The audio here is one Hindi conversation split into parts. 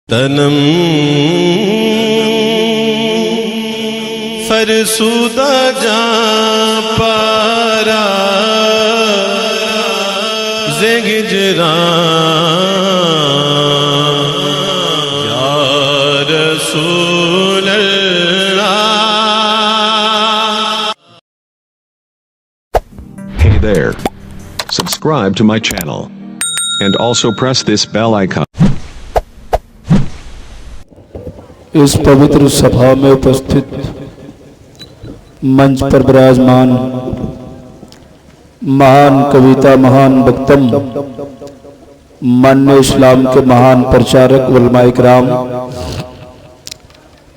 तनम फरसुदा जा पारा ज़िगजरा या रसूल अल्लाह। Hey there. Subscribe to my channel. And also press this bell icon. इस पवित्र सभा में उपस्थित मंच पर विराजमान महान कविता, महान वक्तम, मान्य इस्लाम के महान प्रचारक उलमाए किराम,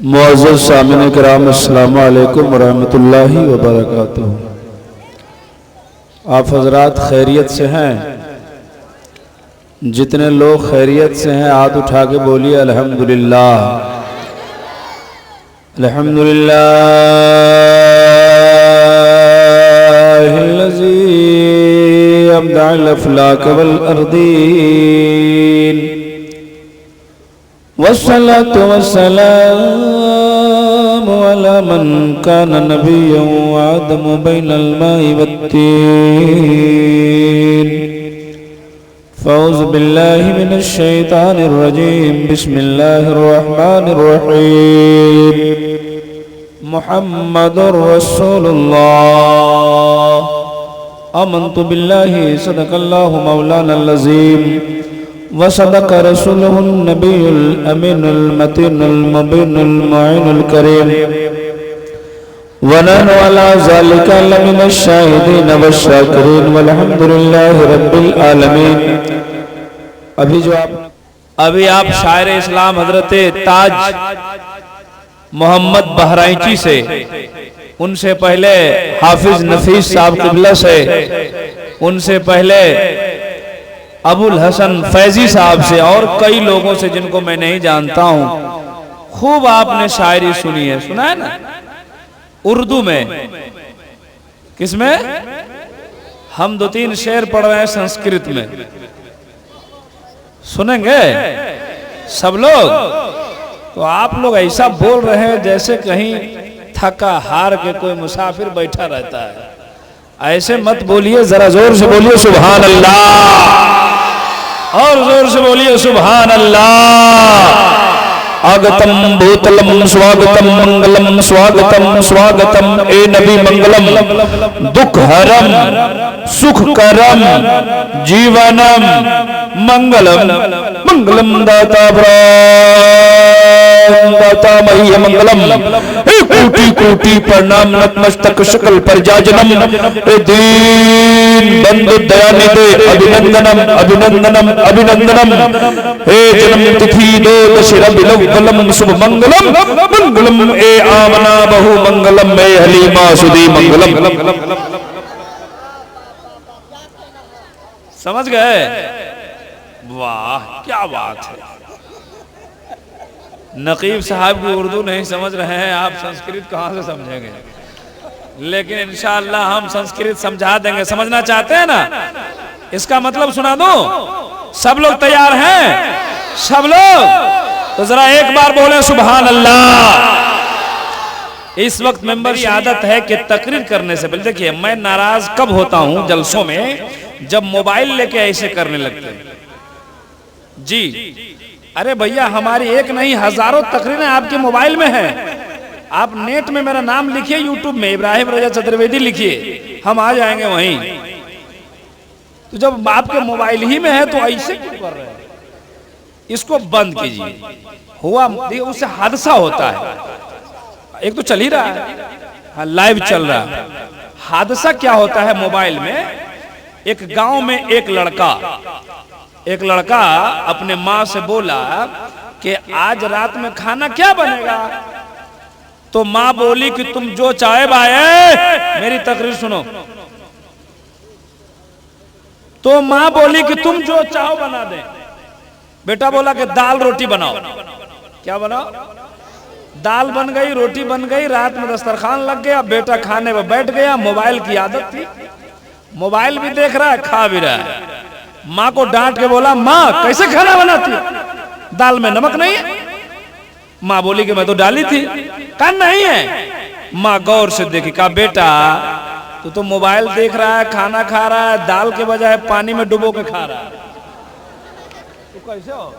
मुअज़्ज़ज़ सामिन किराम, अस्सलामु अलैकुम व रहमतुल्लाहि व बरकातुहू। आप हजरात खैरियत से हैं? जितने लोग खैरियत से हैं हाथ उठा के बोलिए अल्हम्दुलिल्लाह। अल्हम्दुलिल्लाहिल्लज़ी अब्दअल अफ़लाक वल अर्दीन वस्सलातु वस्सलामु अला मन काना नबिय्यन व आदमु बैनल माइ वत्तीन। फ़ौज़ बिल्लाहि मिनश शैतानिर रजीम। बिस्मिल्लाहिर रहमानिर रहीम। मुहम्मदुर रसूलुल्लाह। आमन्तु बिल्लाहि सदक़ल्लाहु मौलानल अज़ीम व सदक़ रसूलुहुन नबियुल अमीनुल मतीनुल मुबीनुल मुईनुल करीम व नहनु अला ज़ालिका लमिनश शाहिदीन वश्शाकिरीन वल्हम्दुलिल्लाहि रब्बिल आलमीन। अभी आप शायर इस्लाम हजरत ताज मोहम्मद बहराइची से, उनसे पहले हाफिज नफीस साहब किबला से, उनसे पहले अबुल हसन फैजी साहब से और कई लोगों से जिनको मैं नहीं जानता हूं, खूब आपने शायरी सुनी है। सुना है ना? उर्दू में। किसमें? हम 2-3 शेर पढ़ रहे हैं संस्कृत में। सुनेंगे सब लोग? तो आप लोग ऐसा बोल रहे हैं जैसे कहीं थका हार के कोई मुसाफिर बैठा रहता है। ऐसे मत बोलिए, जरा जोर से बोलिए सुभान अल्लाह, और जोर से बोलिए सुभान अल्लाह। आगतम भूतलम स्वागतम मंगलम स्वागतम स्वागतम ए नबी मंगलम दुख हरम सुख करम जीवनम मंगलम मंगलम दाता दाता मह्य मंगलम। कोटि कोटि प्रणाम नतमस्तक शकल पर जाजनम ए दीन बंधु दयानिधे अभिनंदनम अभिनंदनम अभिनंदनम। हे जन्म तिथि दो दशरथ बिलवलम शुभ मंगलम मंगलम ए आमना बहु मंगलम ए हलीमा सुदी मंगलम। समझ गए? वाह क्या बात है। नकीब साहब की उर्दू नहीं समझ रहे हैं, आप संस्कृत कहां से समझेंगे? लेकिन इंशाअल्लाह हम संस्कृत समझा देंगे। समझना चाहते हैं ना? इसका मतलब सुना दूं? सब लोग तैयार हैं? सब लोग तो जरा एक बार बोले सुभान अल्लाह। इस वक्त मेंबर की आदत है कि तकरीर करने से पहले, देखिए मैं नाराज कब होता हूं जलसों में, जब मोबाइल लेके ऐसे करने लगते हैं। जी अरे भैया, हमारी एक नहीं हजारों तकरीरें आपके मोबाइल में हैं। आप नेट में मेरा नाम लिखिए, यूट्यूब में इब्राहिम रजा चतुर्वेदी लिखिए, हम आ जाएंगे वहीं। तो जब आपके मोबाइल ही में है तो ऐसे क्यों कर रहे हैं? इसको बंद कीजिए। हुआ उससे हादसा होता है। एक तो चल ही रहा है, हाँ लाइव चल रहा है। हादसा क्या होता है मोबाइल में? एक गांव में एक लड़का अपने माँ से बोला कि आज रात में खाना क्या बनेगा? तो माँ बोली कि तुम जो चाहे भाई, मेरी तकरीर सुनो। तो माँ बोली कि तुम जो चाहो बना दे। बेटा बोला कि दाल रोटी बनाओ। क्या बनाओ? दाल बन गई, रोटी बन गई, रात में दस्तरखान लग गया, बेटा खाने में बैठ गया। मोबाइल की आदत थी, मोबाइल भी देख रहा है, खा भी रहा है। माँ को डांट के बोला, माँ कैसे खाना बनाती है? दाल में नमक नहीं है? माँ बोली कि मैं तो डाली थी। कहा नहीं है। माँ गौर से देखी, कहा बेटा तू तो मोबाइल देख रहा है, खाना खा रहा है, दाल के बजाय पानी में डुबो के खा रहा है, तो कैसे हो?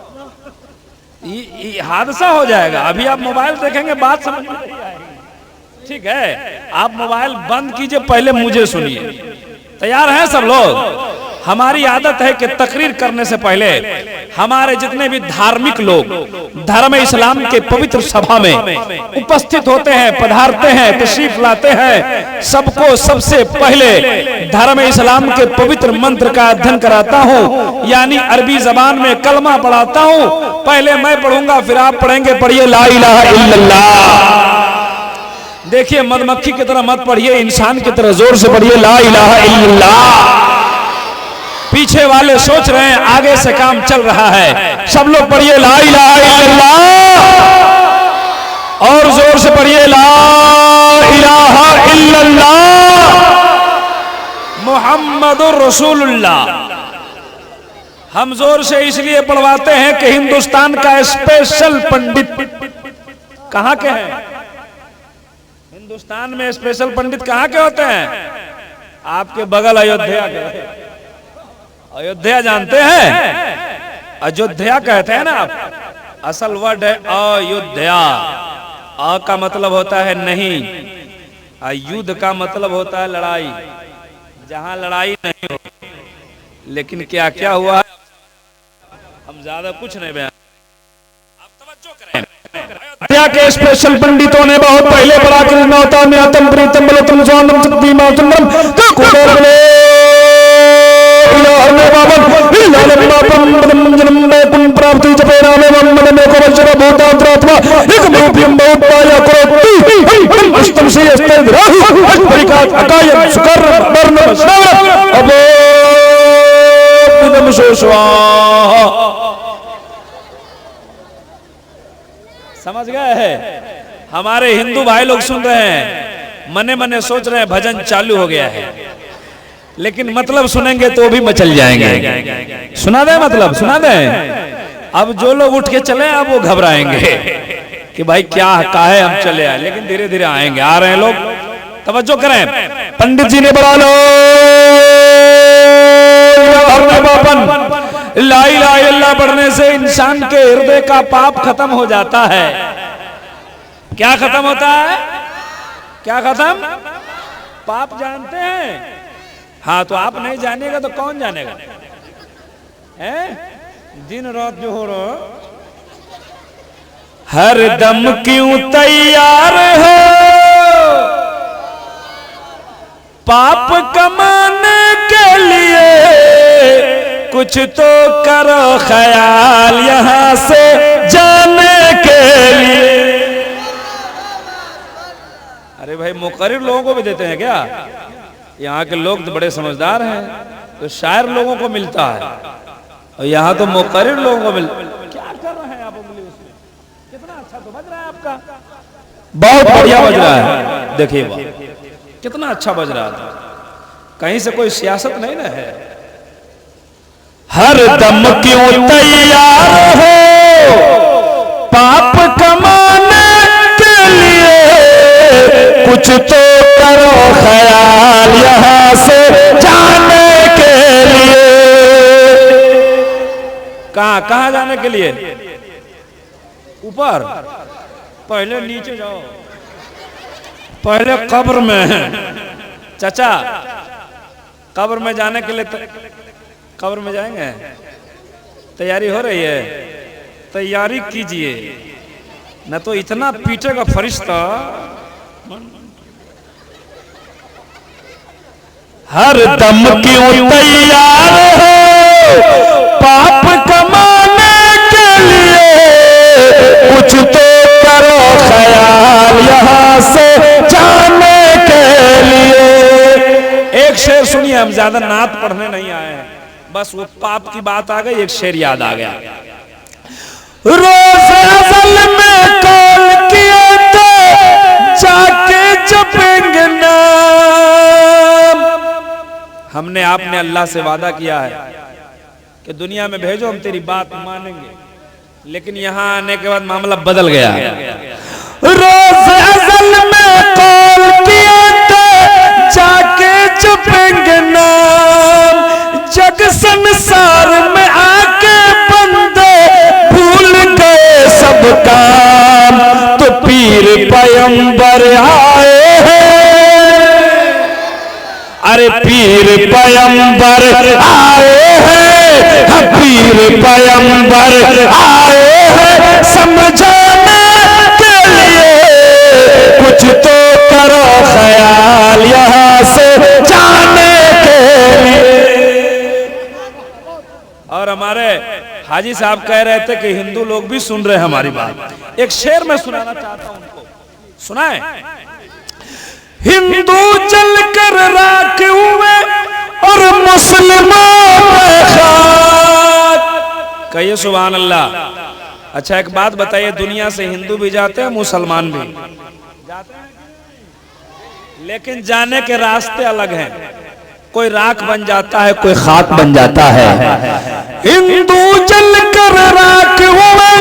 ये हादसा हो जाएगा। अभी आप मोबाइल देखेंगे, बात समझ में नहीं आएगी। ठीक है, आप मोबाइल बंद कीजिए, पहले मुझे सुनिए। तैयार हैं सब लोग? हमारी आदत है कि तकरीर करने से पहले हमारे जितने भी धार्मिक लोग धर्म इस्लाम के पवित्र सभा में उपस्थित होते हैं, पधारते हैं, तशरीफ लाते हैं, सबको सबसे पहले धर्म इस्लाम के पवित्र मंत्र का अध्ययन कराता हूँ, यानी अरबी जबान में कलमा पढ़ाता हूँ। पहले मैं पढ़ूंगा, फिर आप पढ़ेंगे। पढ़िए ला इलाहा इल्लल्लाह। देखिए, मधुमक्खी की तरह मत पढ़िए, इंसान की तरह जोर से पढ़िए, ला इलाहा इल्लल्लाह। पीछे वाले सोच रहे हैं आगे से काम चल रहा है। सब लोग पढ़िए ला इलाहा इल्लल्लाह, और जोर से पढ़िए ला इलाहा इल्लल्लाह मुहम्मदुर रसूलुल्लाह। हम जोर से इसलिए पढ़वाते हैं कि हिंदुस्तान का स्पेशल पंडित कहां के हैं? हिंदुस्तान में स्पेशल पंडित कहां के होते हैं? आपके बगल अयोध्या के। अयोध्या जानते हैं? अयोध्या कहते हैं ना आप, असल वर्ड है अयोध्या। अ का मतलब होता है नहीं, युद्ध का मतलब होता है लड़ाई, जहां लड़ाई नहीं हो। लेकिन क्या क्या हुआ है, हम ज्यादा कुछ नहीं बयान, आप तवज्जो करें। अयोध्या के स्पेशल पंडितों ने बहुत पहले पढ़ा कृष्णवता में आतम प्रीतम बलतम स्वानम शक्ति मातुंडम कुडरले प्राप्ति जपे नामे मन में को वचन भूतात्मा एक रूपियम बहुत पाया करो अष्टम से अस्ते राहु अष्टरिकात अकायम सुकर वर्ण श्रवण अबो विदम सोस्वा। समझ गए हैं? हमारे हिंदू भाई लोग सुन रहे हैं, मने मने सोच रहे हैं भजन चालू हो गया है, लेकिन मतलब सुनेंगे तो भी मचल जाएंगे। सुना दे मतलब, सुना दे। अब जो लोग उठ के चले अब वो घबराएंगे कि भाई क्या काहे हम चले आए, लेकिन धीरे धीरे आएंगे। आ रहे हैं लोग, तवज्जो करें। पंडित जी ने बोला लो ला इलाहा इल्लल्लाह पढ़ने से इंसान के हृदय का पाप खत्म हो जाता है। क्या खत्म होता है? क्या खत्म? पाप जानते हैं? हाँ, तो आप नहीं जानेगा तो कौन जानेगा? हैं? दिन रात जो हो रहा, हर दम क्यों तैयार हो पाप कमाने के लिए, कुछ तो करो ख्याल यहां से जाने के लिए। अरे भाई, मुकर्रिर लोगों को भी देते हैं क्या? यहाँ के लोग तो बड़े समझदार हैं, तो शायर लोगों को मिलता है, और यहाँ तो मुकर्रिर लोगों को मिलता है। क्या कर रहे हैं आप उंगली उसमें? कितना अच्छा तो बज रहा है आपका, बहुत बढ़िया बज रहा है। देखिए कितना अच्छा बज रहा था, कहीं से कोई सियासत नहीं ना है। हर दम क्यों तैयार हो पाप कमाने के लिए, कुछ तो करो ख्याल यहां से जाने के लिए। कहां कहां जाने के लिए? ऊपर? पहले नीचे जाओ, पहले कब्र में। चाचा, कब्र में जाने के लिए कब्र में जाएंगे? तैयारी हो रही है? तैयारी कीजिए, न तो इतना पीटेगा फरिश्ता। हर दम क्यों तैयार हो पाप कमाने के लिए, कुछ तो करो ख्याल यहां से जाने के लिए। एक शेर सुनिए, हम ज्यादा नात पढ़ने नहीं आए हैं, बस वो पाप की बात आ गई, एक शेर याद आ गया। रोज़ अज़ल में कॉल किए तो जाके जपेंगे नाम। हमने आपने अल्लाह से वादा किया है कि दुनिया में भेजो, हम तेरी बात मानेंगे, लेकिन यहाँ आने के बाद मामला बदल गया। रोज अज़ल में कॉल किया तो जाके जपेंगे नाम, जग संसार में आके बंदे भूल गए सब काम, तो पीर पैगंबर आए हैं, अरे पीर पैगंबर आए हैं, पीर पैगंबर आए हैं, समझाने के लिए कुछ तो करो ख्याल यहाँ से जाने के लिए। और हमारे हाजी साहब कह रहे थे कि हिंदू लोग भी सुन रहे हैं हमारी बात। एक शेर मैं सुनाना चाहता हूं उनको, सुनाए। हिंदू जलकर राख हुए और मुसलमान पे खाक। कहिए सुभान अल्लाह। अच्छा एक बात बताइए, दुनिया से हिंदू भी जाते हैं, मुसलमान भी जाते हैं, लेकिन जाने के रास्ते अलग हैं। कोई राख बन जाता है, कोई खाक बन जाता है। हिंदू जलकर राख हुए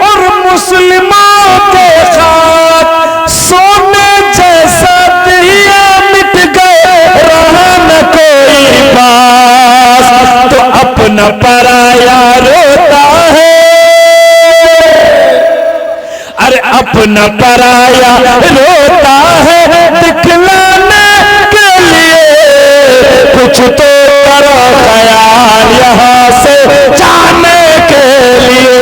और मुसलमान पे खाक, सोने जैसा दिया मिट गए, रहा न कोई पास, तो अपना पराया रोता है, अरे अपना पराया रोता है, दिखलाने के लिए कुछ तो करो ख्याल यहाँ से जाने के लिए,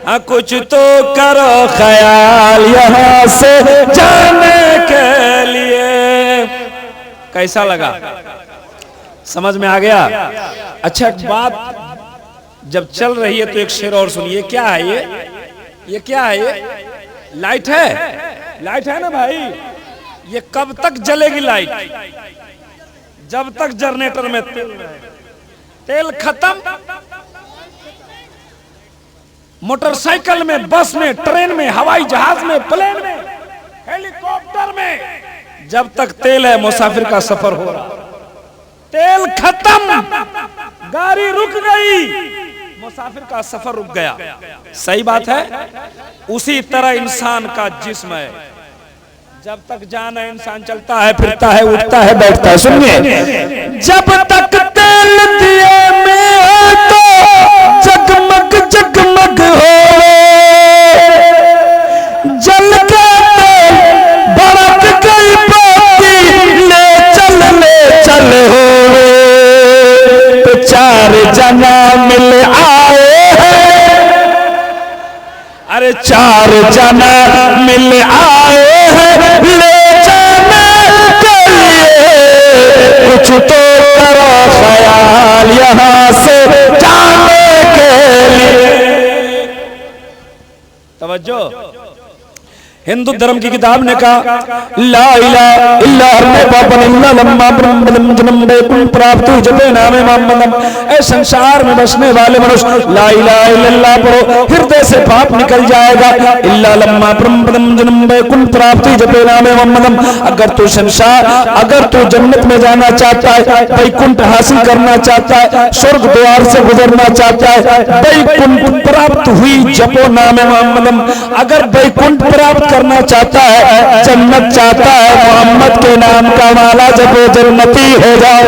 हाँ कुछ तो करो ख्याल यहाँ से जाने के लिए। कैसा लगा, समझ में आ गया? अच्छा एक बात जब चल रही है तो एक शेर और सुनिए। क्या है ये क्या है? ये लाइट है, लाइट है ना भाई। ये कब तक जलेगी लाइट? जब तक जनरेटर में तेल खत्म, मोटरसाइकिल में, बस में, ट्रेन में, हवाई जहाज में, प्लेन में, हेलीकॉप्टर में, जब तक तेल है मुसाफिर का सफर हो रहा। तेल खत्म, गाड़ी रुक गई, मुसाफिर का सफर रुक गया। सही बात है। उसी तरह इंसान का जिस्म है, जब तक जान है इंसान चलता है, फिरता है, उठता है, बैठता है। सुनिए, जब तक तेल दिए में तो जगमग जगमग हो, जल के तेल भड़क गई बाती, ले चल हो, तो चार जना मिल आए हैं, अरे चार जना मिल आए हैं, ले जाने के लिए कुछ तो करो ख्याल यहाँ से जाने के लिए। तवज्जो। हिंदू धर्म की किताब ने कहा ला इलाहा इल्लल्लाह प्राप्त जपे नामे मोहम्मद। ऐ संसार में बसने वाले मनुष्य ला इलाहा इल्लल्लाह पढ़ो, हृदय से पाप निकल जाएगा। इल्ला लम्मा कुल प्राप्ति जपे नामे मोहम्मद। अगर तू संसार, अगर तू जन्नत में जाना चाहता है, वैकुंठ हासिल करना चाहता है, स्वर्ग द्वार से गुजरना चाहता है, वैकुंठ प्राप्त हुई जपो नामे मोहम्मद। अगर वैकुंठ प्राप्त करना चाहता है, जन्नत चाहता है, मोहम्मद के नाम का माला जपो, जन्नती हो जाओ।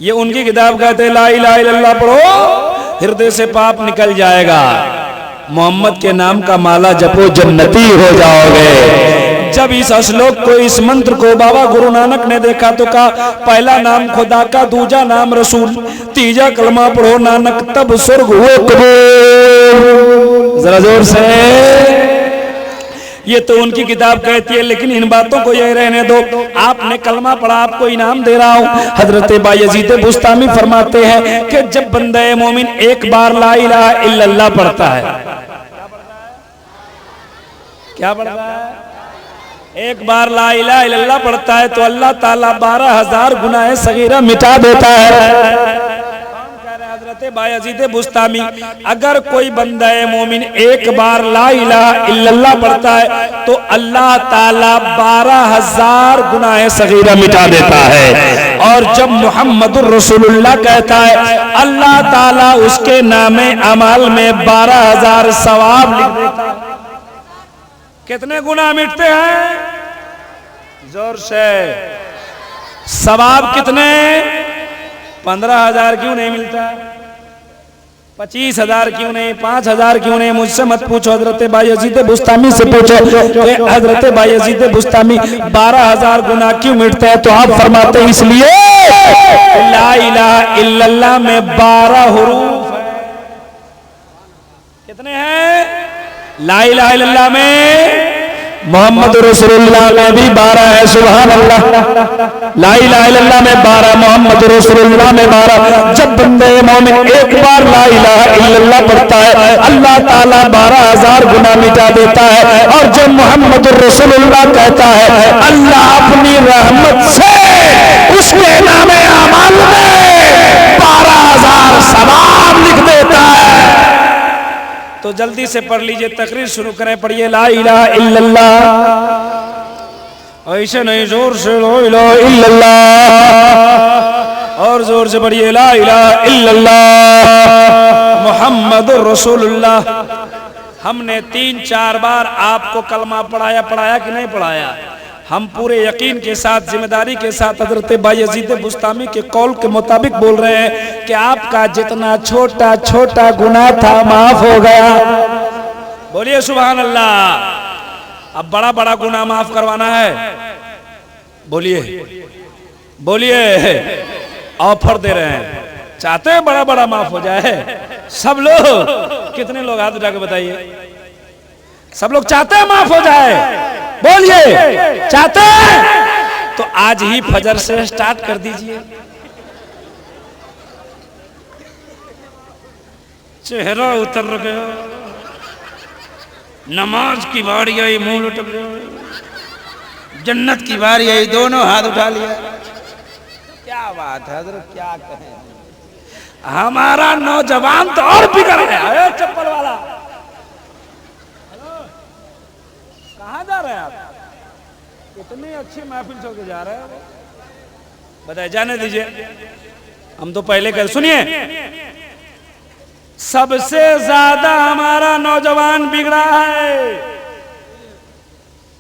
ये उनकी किताब कहते ला इलाहा इल्लल्लाह पढ़ो, हृदय से पाप निकल जाएगा, मोहम्मद के नाम का माला जपो, जन्नती हो जाओगे। जब इस श्लोक को, इस मंत्र को बाबा गुरु नानक ने देखा तो कहा पहला नाम खुदा का, दूजा नाम रसूल, तीजा कलमा पढ़ो नानक, तब स्वर्ग हो कबूल। जरा जोर से। ये तो उनकी किताब कहती है, लेकिन इन बातों को ये रहने दो। आपने कलमा पढ़ा, आपको इनाम दे रहा हूं। हजरत बायजीद बुस्तामी फरमाते हैं कि जब बंदा मोमिन एक बार ला इलाहा इल्लल्लाह पढ़ता है, क्या पढ़ता है? एक बार ला इलाहा इल्लल्लाह पढ़ता है तो अल्लाह ताला 12,000 गुनाह सगीरा मिटा देता है। हजरत बायजीद बुस्तामी, अगर कोई बंदा मोमिन एक बार ला इलाहा इल्लल्लाह पढ़ता है तो अल्लाह ताला 12,000 गुनाह सगीरा मिटा देता है। और जब मुहम्मदुर रसूलुल्लाह कहता है अल्लाह ताला उसके नामे अमाल में 12,000 सवाब लिख देता है। कितने गुनाह मिटते हैं? जोर से सवाब कितने? 15,000 क्यों नहीं मिलता? 25,000 क्यों नहीं? 5,000 क्यों नहीं? मुझसे मत पूछो, हजरत बायजीद बुस्तामी से पूछो कि हजरत बायजीद बुस्तामी 12,000 गुनाह क्यों मिटते हैं? तो आप फरमाते हैं इसलिए ला इलाहा इल्लल्लाह में 12 हुरूफ है। कितने हैं? ला इलाहा इल्लल्लाह में मोहम्मद रसूलुल्लाह में भी 12 है। सुभान अल्लाह। ला इलाहा इल्लल्लाह में 12, मोहम्मद रसूलुल्लाह में 12। जब बंदे मोमिन एक बार ला इलाहा इल्लल्लाह पढ़ता है अल्लाह ताला 12,000 गुनाह मिटा देता है। और जब मोहम्मद रसूलुल्लाह कहता है अल्लाह अपनी रहमत से उसके नामे अमाल में 12,000 सवाब लिख देता है। तो जल्दी से पढ़ लीजिए, तकरीर शुरू करें। पढ़िए ला इलाहा इल्लल्लाह। ऐसे नहीं, जोर से ला इलाहा इल्लल्लाह। और जोर से पढ़िए ला इलाहा इल्लल्लाह मुहम्मदुर रसूलुल्लाह। हमने 3-4 बार आपको कलमा पढ़ाया कि नहीं पढ़ाया? हम पूरे यकीन के साथ, जिम्मेदारी के साथ हजरत बायजीद बुस्तामी के कौल के मुताबिक बोल रहे हैं कि आपका जितना छोटा छोटा गुनाह था माफ हो गया। बोलिए सुभान अल्लाह। अब बड़ा बड़ा गुनाह माफ करवाना है? बोलिए बोलिए। ऑफर दे रहे हैं, चाहते हैं बड़ा बड़ा माफ हो जाए? सब लोग, कितने लोग हाथ उठा के बताइए? सब लोग चाहते हैं माफ हो जाए? बोलिए चाहते हैं? तो आज ही फजर से स्टार्ट कर दीजिए। चेहरा उतर गया, नमाज की बारी आई, मुंह लुटक गया, जन्नत की बारी आई, दोनों हाथ उठा लिया। क्या बात है हजरत, क्या कहें। हमारा नौजवान तो और बिगड़ गया। चप्पल वाला कहाँ जा रहे हैं आप? इतनी अच्छी महफिल छोड़ के जा रहे हैं? बताइए, जाने दीजिए, हम तो पहले कर। सुनिए, सबसे ज्यादा हमारा नौजवान बिगड़ा है।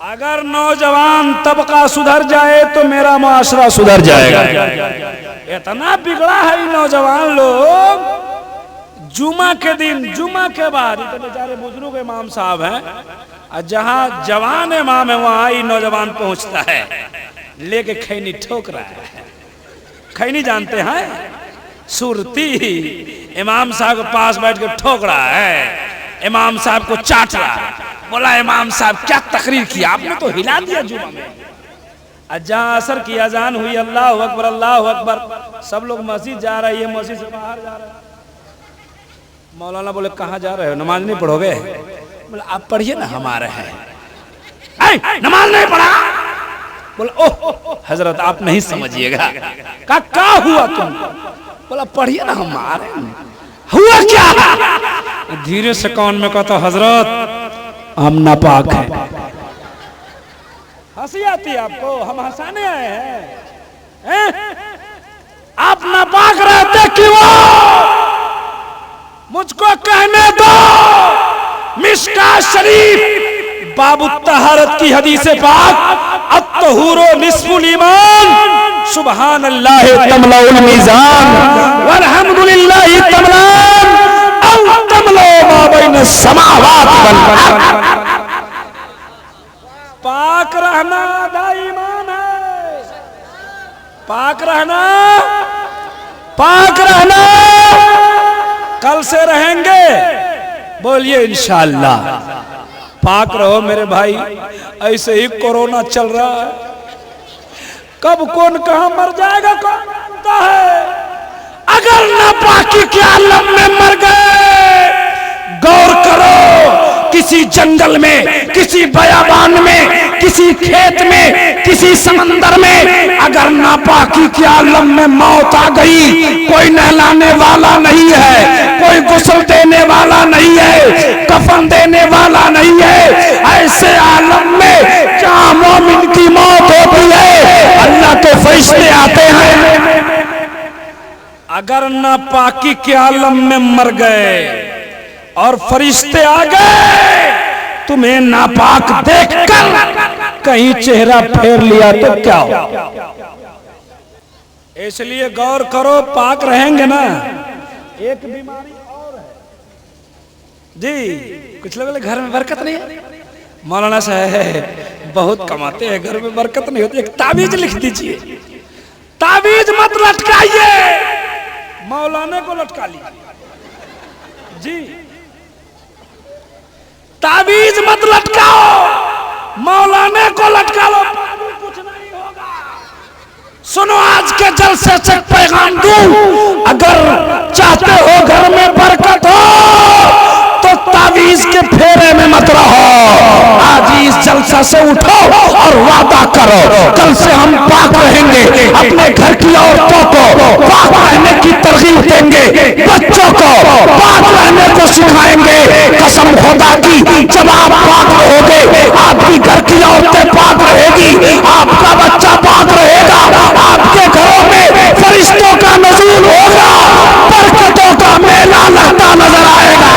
अगर नौजवान तबका सुधर जाए तो मेरा मुआशरा सुधर जाएगा। इतना बिगड़ा है ये नौजवान लोग। जुमा के दिन, जुमा के बाद, तो बेचारे बुजुर्ग इमाम साहब हैं, जहां जवान इमाम है वहां ही नौजवान पहुंचता है, लेके खैनी ठोक रहा है। खैनी जानते हैं? सुरती। इमाम साहब के पास बैठ के ठोक रहा है, इमाम साहब को चाट रहा है। बोला इमाम साहब क्या तकरीर किया आपने, तो हिला दिया जुमा में। जहां असर की अजान हुई, अल्लाह अकबर अल्लाह अकबर, सब लोग मस्जिद जा रहे हैं, मस्जिद से बाहर जा रहे हैं। मौलाना बोले कहाँ जा रहे हो, नमाज नहीं पढ़ोगे? बोले आप पढ़िए ना, हमारे हैं। नमाज नहीं पढ़ा? बोले ओह हजरत आप नहीं समझिएगा। क्या हुआ तुम? बोला पढ़िए ना, हमारे हुआ क्या? धीरे से कान में कहता हजरत हम नापाक हैं। हंसी आती है आपको? हम हंसाने आए हैं? आप नापाक रहते क्यों? मुझको कहने दो। मिशका शरीफ बाबू तहारत की हदीस पाक, अत्तहूरो निस्फुल ईमान, सुभान अल्लाह तमलाउल मीज़ान वल्हम्दुलिल्लाह तमलान औ तमलो मा बैन समावात वल अर्द। पाक रहना दाईमान है। पाक रहना, पाक रहना। कल से रहेंगे, बोलिए इंशाअल्लाह। पाक रहो मेरे भाई। ऐसे ही कोरोना चल रहा है, कब कौन कहां मर जाएगा कौन जानता है। अगर नापाकी के आलम में मर गए, गौर करो, किसी जंगल में, किसी बयाबान में, किसी खेत में, किसी समंदर में अगर नापाकी के आलम में मौत आ गई, कोई नहलाने वाला नहीं है, कोई गुस्ल देने वाला नहीं है, कफन देने वाला नहीं है। ऐसे आलम में जहां मोमिन की मौत होती है, अल्लाह तो फरिश्ते आते हैं, अगर नापाकी के आलम में मर गए और फरिश्ते आ गए तुम्हें नापाक देखकर कहीं चेहरा फेर लिया तो क्या हो। इसलिए गौर करो, पाक रहेंगे ना। एक बीमारी और है जी, कुछ लोगों के घर में बरकत नहीं है। मौलाना साहब बहुत कमाते हैं, घर में बरकत नहीं होती, एक ताबीज लिख दीजिए। ताबीज मत लटकाइए, मौलाना को लटका लीजिए जी। ताबीज मत लटकाओ, मौलाना को लटका लो, कुछ नहीं होगा। सुनो, आज के जलसे से पैगाम दूं, अगर चाहते हो घर में बरकत हो तो ताबीज के फेरे में मत रहो। आज इस जलसा से उठो और वादा करो, कल से हम पाक रहेंगे, अपने घर की औरतों को पाक रहने की तरगीब देंगे, बच्चों को पाक रहने को सिखाएंगे। कसम खुदा की, जब आप पाक रहोगे आपकी घर की औरतें पाक रहेगी, आपका बच्चा पाक रहेगा, आपके घरों में फरिश्तों का नज़ूल होगा, बरकतों का मेला लगता नजर आएगा।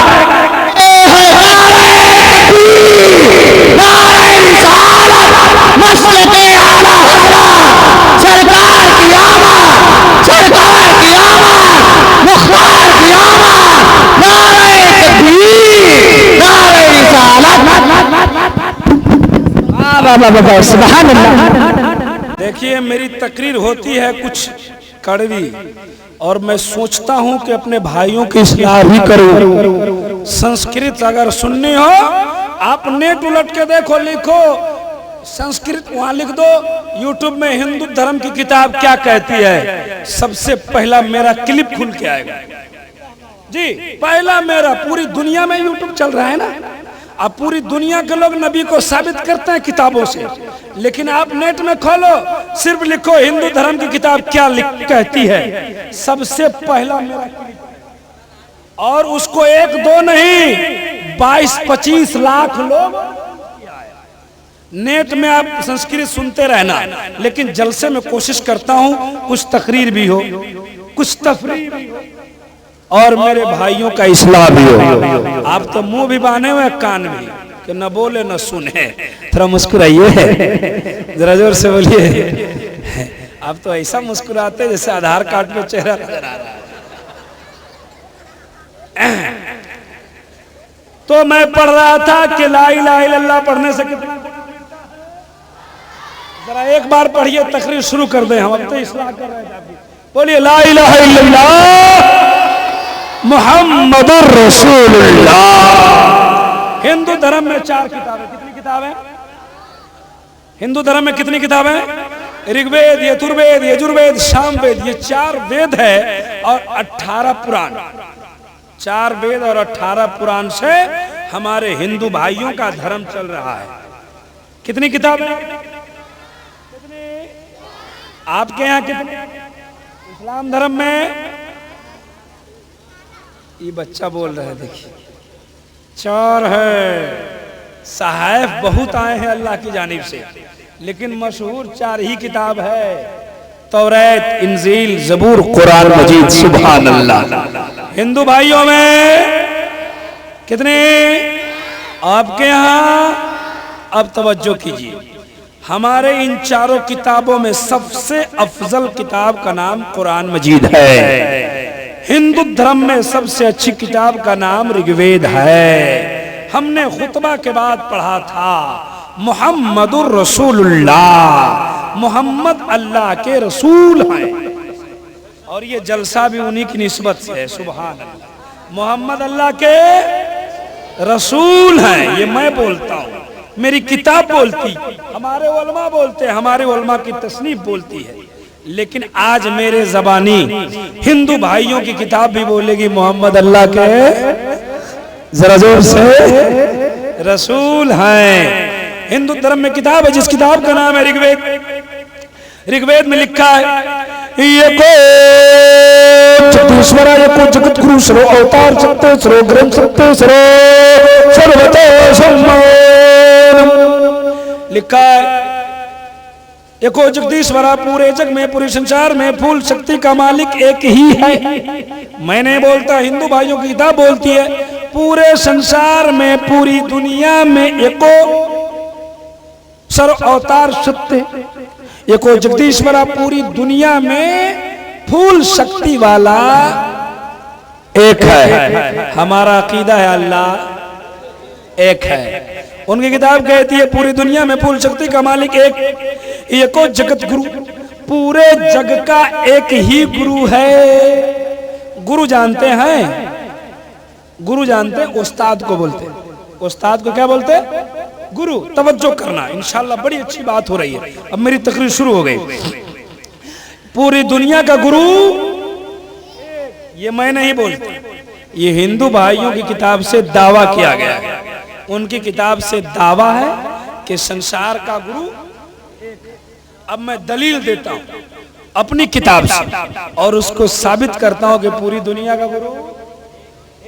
देखिए, मेरी तकरीर होती है कुछ कड़वी, और मैं सोचता हूं कि अपने भाइयों की इस्लाह भी करूं। संस्कृत अगर सुननी हो, आप नेट उलट के देखो, लिखो संस्कृत, वहां लिख दो यूट्यूब में हिंदू धर्म की किताब क्या कहती है, सबसे पहला मेरा क्लिप खुल के आएगा जी। पहला मेरा, पूरी दुनिया में यूट्यूब चल रहा है ना, अब पूरी दुनिया के लोग नबी को साबित करते हैं किताबों से, लेकिन आप नेट में खोलो, सिर्फ लिखो हिंदू धर्म की किताब क्या कहती है, सबसे पहला मेरा क्लिप, और उसको एक दो नहीं 22-25 लाख लोग। नेट में आप संस्कृत सुनते रहना, लेकिन जलसे में कोशिश करता हूं कुछ तकरीर भी हो, कुछ तफरीर भी हो, और मेरे भाइयों का इस्लाह भी हो। आप तो मुंह भी बांधे हुए, कान भी, कि न बोले न सुने। थोड़ा मुस्कुराइए, जरा जोर से बोलिए। आप तो ऐसा मुस्कुराते जैसे आधार कार्ड पे चेहरा नजर आ रहा है। तो मैं पढ़ रहा था कि ला इलाहा इल्लल्लाह पढ़ने से कितना, जरा एक बार पढ़िए, तकरीर शुरू कर दें हम, अब तो इस्लाह कर रहे हैं। बोलिए ला इलाहा इल्लल्लाह मुहम्मदुर रसूलुल्लाह। हिंदू धर्म में 4 किताबें, कितनी किताबें हिंदू धर्म में? कितनी किताबें? ऋग्वेद, यजुर्वेद, यजुर्वेद, सामवेद, ये 4 वेद है और 18 पुराण। 4 वेद और 18 पुराण से हमारे हिंदू भाइयों का धर्म चल रहा है। कितनी किताबें? आपके यहाँ कितनी? इस्लाम धर्म में, ये बच्चा बोल रहा है, देखिए 4 है। सहाइफ बहुत आए हैं अल्लाह की जानिब से, लेकिन मशहूर 4 ही किताब है, तौरात, इंजील, जबूर, कुरान मजीद। सुभान अल्लाह। हिंदू भाइयों में कितने? आपके यहाँ अब तवज्जो कीजिए, हमारे इन 4 किताबों में सबसे अफजल किताब का नाम कुरान मजीद है। हिंदू धर्म में सबसे अच्छी किताब का नाम ऋग्वेद है। हमने खुतबा के बाद पढ़ा था मुहम्मदुर रसूलुल्लाह, मोहम्मद अल्लाह के रसूल हैं, और ये जलसा भी उन्हीं की निस्बत से है। सुभान अल्लाह। मोहम्मद अल्लाह के रसूल हैं, ये मैं बोलता हूँ, मेरी किताब बोलती, हमारे उलमा बोलते हैं, हमारे उलमा की तसनीफ बोलती है। लेकिन आज मेरे ज़बानी हिंदू भाइयों की किताब भी बोलेगी मोहम्मद अल्लाह के जरा जोर से रसूल हैं। हिंदू धर्म में किताब है जिस किताब का नाम है ऋग्वेद। ऋग्वेद में लिखा है ये को छत्तीसवरा ये को जगत गुरु सरो अवतार छत्तीसरो ग्रंथ छत्तीसरो सर्वतो सम्मान। लिखा है एको जगदीश्वरा, पूरे जग में पूरे संसार में फूल शक्ति का मालिक एक ही है। मैं नहीं बोलता, हिंदू भाइयों की किताब बोलती है पूरे संसार में पूरी दुनिया में एको सर्व अवतार सत्य, एको जगदीश्वरा, पूरी दुनिया में फूल शक्ति वाला एक है। हमारा अकीदा है अल्लाह एक है। उनकी किताब कहती है पूरी दुनिया में फूल शक्ति का मालिक एक, एको जगत गुरु, पूरे जग का एक ही गुरु है। गुरु जानते हैं, गुरु जानते हैं उस्ताद को बोलते हैं। उस्ताद को क्या बोलते हैं? गुरु। तवज्जो करना, इंशाल्लाह बड़ी अच्छी बात हो रही है। अब मेरी तकरीर शुरू हो गई। पूरी दुनिया का गुरु ये मैं नहीं बोलता, ये हिंदू भाइयों की किताब से दावा किया गया है। उनकी किताब से दावा है कि संसार का गुरु। अब मैं दलील देता हूं अपनी किताब से और उसको साबित करता हूं कि पूरी दुनिया का गुरु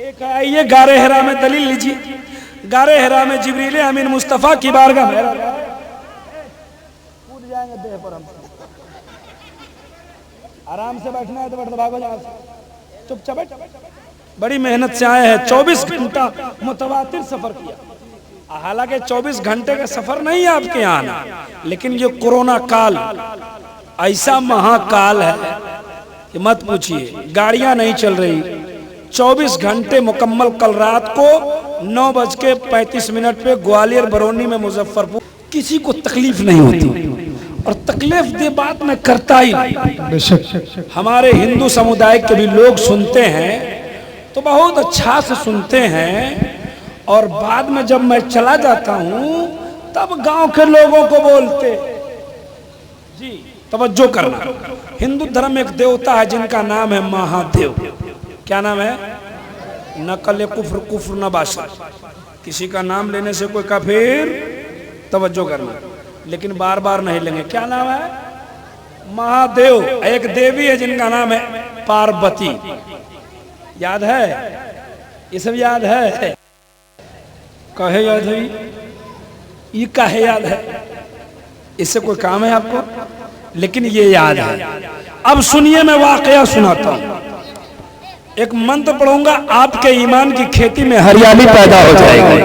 एक है। आइए गारे हिरा में दलील लीजिए। गारे हिरा में जिब्रील अमीन मुस्तफा की बारगाह में कूद जाएंगे देह पर। हम आराम से बैठना है तो बैठ, भागो जहां से, चुपचाप बैठ। बड़ी मेहनत से आए हैं, 24 घंटा मुतवातिर सफर किया। हालांकि 24 घंटे का सफर नहीं है आपके यहाँ आना, लेकिन ये कोरोना काल ऐसा महाकाल है कि मत पूछिए। गाड़ियां नहीं चल रही, 24 घंटे मुकम्मल। कल रात को 9:35 पे ग्वालियर, बरौनी में, मुजफ्फरपुर किसी को तकलीफ नहीं होती। और तकलीफ दे बात में करता ही नहीं। हमारे हिंदू समुदाय के भी लोग सुनते हैं तो बहुत अच्छा से सुनते हैं, और बाद में जब मैं चला जाता हूं तब गांव के लोगों को बोलते। जी तवज्जो करना, हिंदू धर्म में एक देवता है जिनका नाम है महादेव। क्या नाम है? नकल कुफ्र, कुफ्र न बाशा। किसी का नाम लेने से कोई काफिर, तवज्जो करना, लेकिन बार बार नहीं लेंगे। क्या नाम है? महादेव। एक देवी है जिनका नाम है पार्वती। याद है? ये सब याद है? कहे याद है? ये काहे याद है? इससे कोई काम है आपको? लेकिन ये याद है। अब सुनिए, मैं वाकया सुनाता हूं। एक मंत्र पढ़ूंगा, आपके ईमान की खेती में हरियाली पैदा हो जाएगी।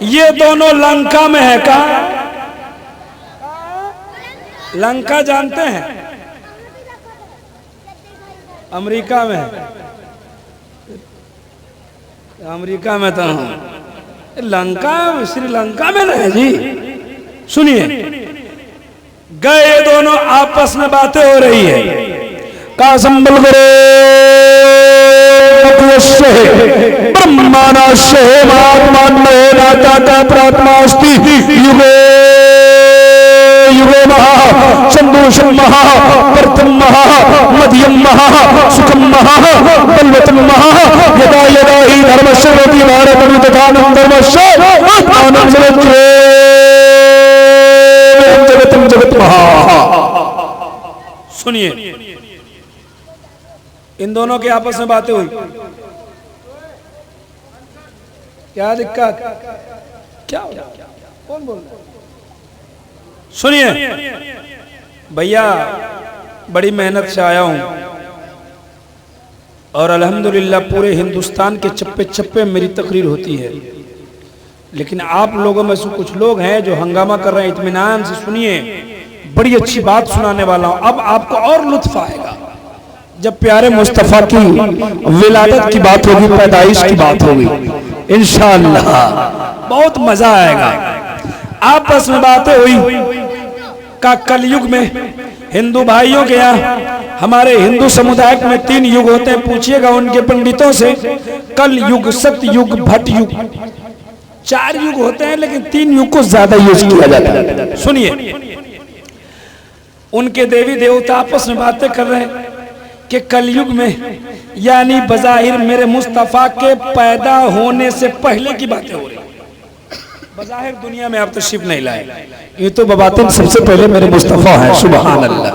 ये दोनों लंका में है। कहा? लंका जानते हैं? अमेरिका में है। अमेरिका में तो लंका, श्रीलंका में रहे जी। सुनिए, गए दोनों, आपस में बातें हो रही है। का संबल ब्रह्मानाशे प्रात्मास्ति युगे युगे महा चंदूषम महा वर्तम महा मध्यम महा सुखम महा बलवतम महा यदा यदा ही धर्मस्य रोति भारत तथानं धर्मस्य आत्मानं जगतम जगत महा। सुनिए, इन दोनों के आपस में बातें हुई। क्या दिक्कत? क्या कौन बोल रहा? सुनिए भैया, बड़ी मेहनत से आया हूं और अल्हम्दुलिल्लाह पूरे हिंदुस्तान के चप्पे चप्पे मेरी तकरीर होती है। लेकिन आप लोगों में से कुछ लोग हैं जो हंगामा कर रहे हैं। इत्मीनान से सुनिए, बड़ी अच्छी बात सुनाने वाला हूं। अब आपको और लुत्फ आएगा जब प्यारे मुस्तफा की विलादत की बात होगी, पैदाइश की बात होगी। इंशाअल्लाह बहुत मजा आएगा। आपस में बातें हुई का कलयुग में हिंदू भाइयों के यहाँ, हमारे हिंदू समुदाय में 3 युग होते हैं। पूछिएगा उनके पंडितों से, कल युग, सत्य युग, भट युग। 4 युग होते हैं, लेकिन 3 युग को ज्यादा यूज किया जाता है। सुनिए, उनके देवी देवता आपस में बातें कर रहे हैं कि कलयुग में, यानी बज़ाहिर मेरे मुस्तफा के पैदा होने से पहले की बातें हो रही। बज़ाहिर दुनिया में आप तशरीफ नहीं लाए, ये तो बबातिन सबसे पहले मेरे मुस्तफा हैं। सुभान अल्लाह।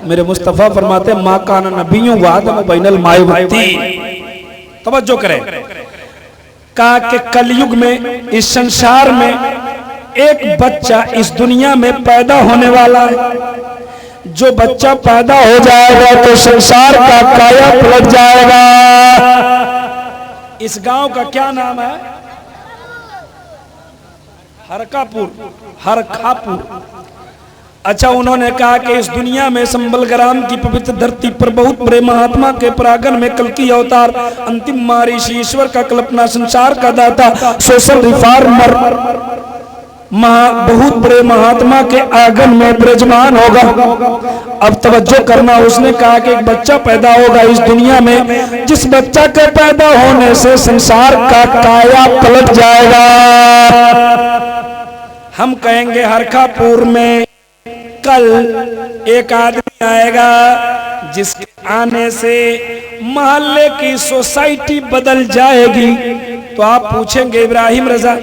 मेरे मुस्तफा फरमाते मा काना नबिय्युन व आदम बैनल माई वत्ती। तवज्जो करें, कहा कि कलयुग में, इस संसार में एक बच्चा इस दुनिया में पैदा होने वाला है, जो बच्चा पैदा हो जाएगा तो संसार का काया पलट जाएगा। इस गांव का क्या नाम है? हरखापुर। अच्छा, उन्होंने कहा कि इस दुनिया में संबल ग्राम की पवित्र धरती पर बहुत बड़े महात्मा के परागन में कल्कि अवतार, अंतिम महर्षि, ईश्वर का कल्पना, संसार का दाता, सोशल रिफॉर्मर, बहुत बड़े महात्मा के आगन में विराजमान होगा। अब तवज्जो करना, उसने कहा कि एक बच्चा पैदा होगा इस दुनिया में, जिस बच्चा के पैदा होने से संसार का काया पलट जाएगा। हम कहेंगे हरखापुर में कल एक आदमी आएगा जिसके आने से मोहल्ले की सोसाइटी बदल जाएगी। तो आप पूछेंगे इब्राहिम रजा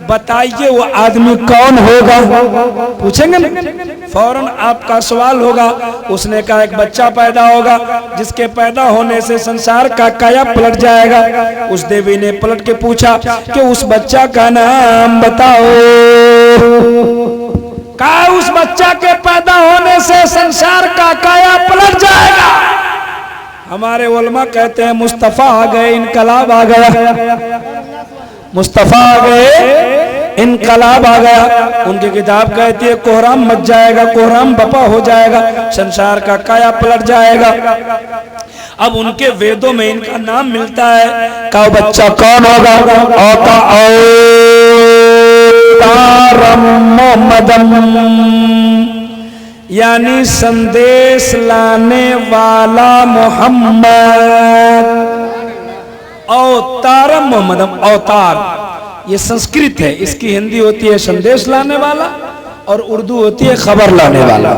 बताइए वो आदमी कौन होगा? पूछेंगे ना, फौरन आपका सवाल होगा। उसने कहा एक बच्चा पैदा होगा जिसके पैदा होने से संसार का काया पलट जाएगा। उस देवी ने पलट के पूछा कि उस बच्चा का नाम बताओ। कहा उस बच्चा के पैदा होने से संसार का काया पलट जाएगा। हमारे उलमा कहते हैं मुस्तफा आ गए, इनकलाब आ गया। मुस्तफा आ गए, इनकलाब आ गया। उनकी किताब कहती है कोहराम मच जाएगा, कोहराम बपा हो जाएगा, संसार का काया पलट जाएगा। अब उनके वेदों में इनका नाम मिलता है। का बच्चा कौन होगा? मोहम्मदम, यानी संदेश लाने वाला मोहम्मद। अवतारम मोहम्मदम, अवतार ये संस्कृत है, इसकी हिंदी होती है संदेश लाने वाला और उर्दू होती है खबर लाने वाला।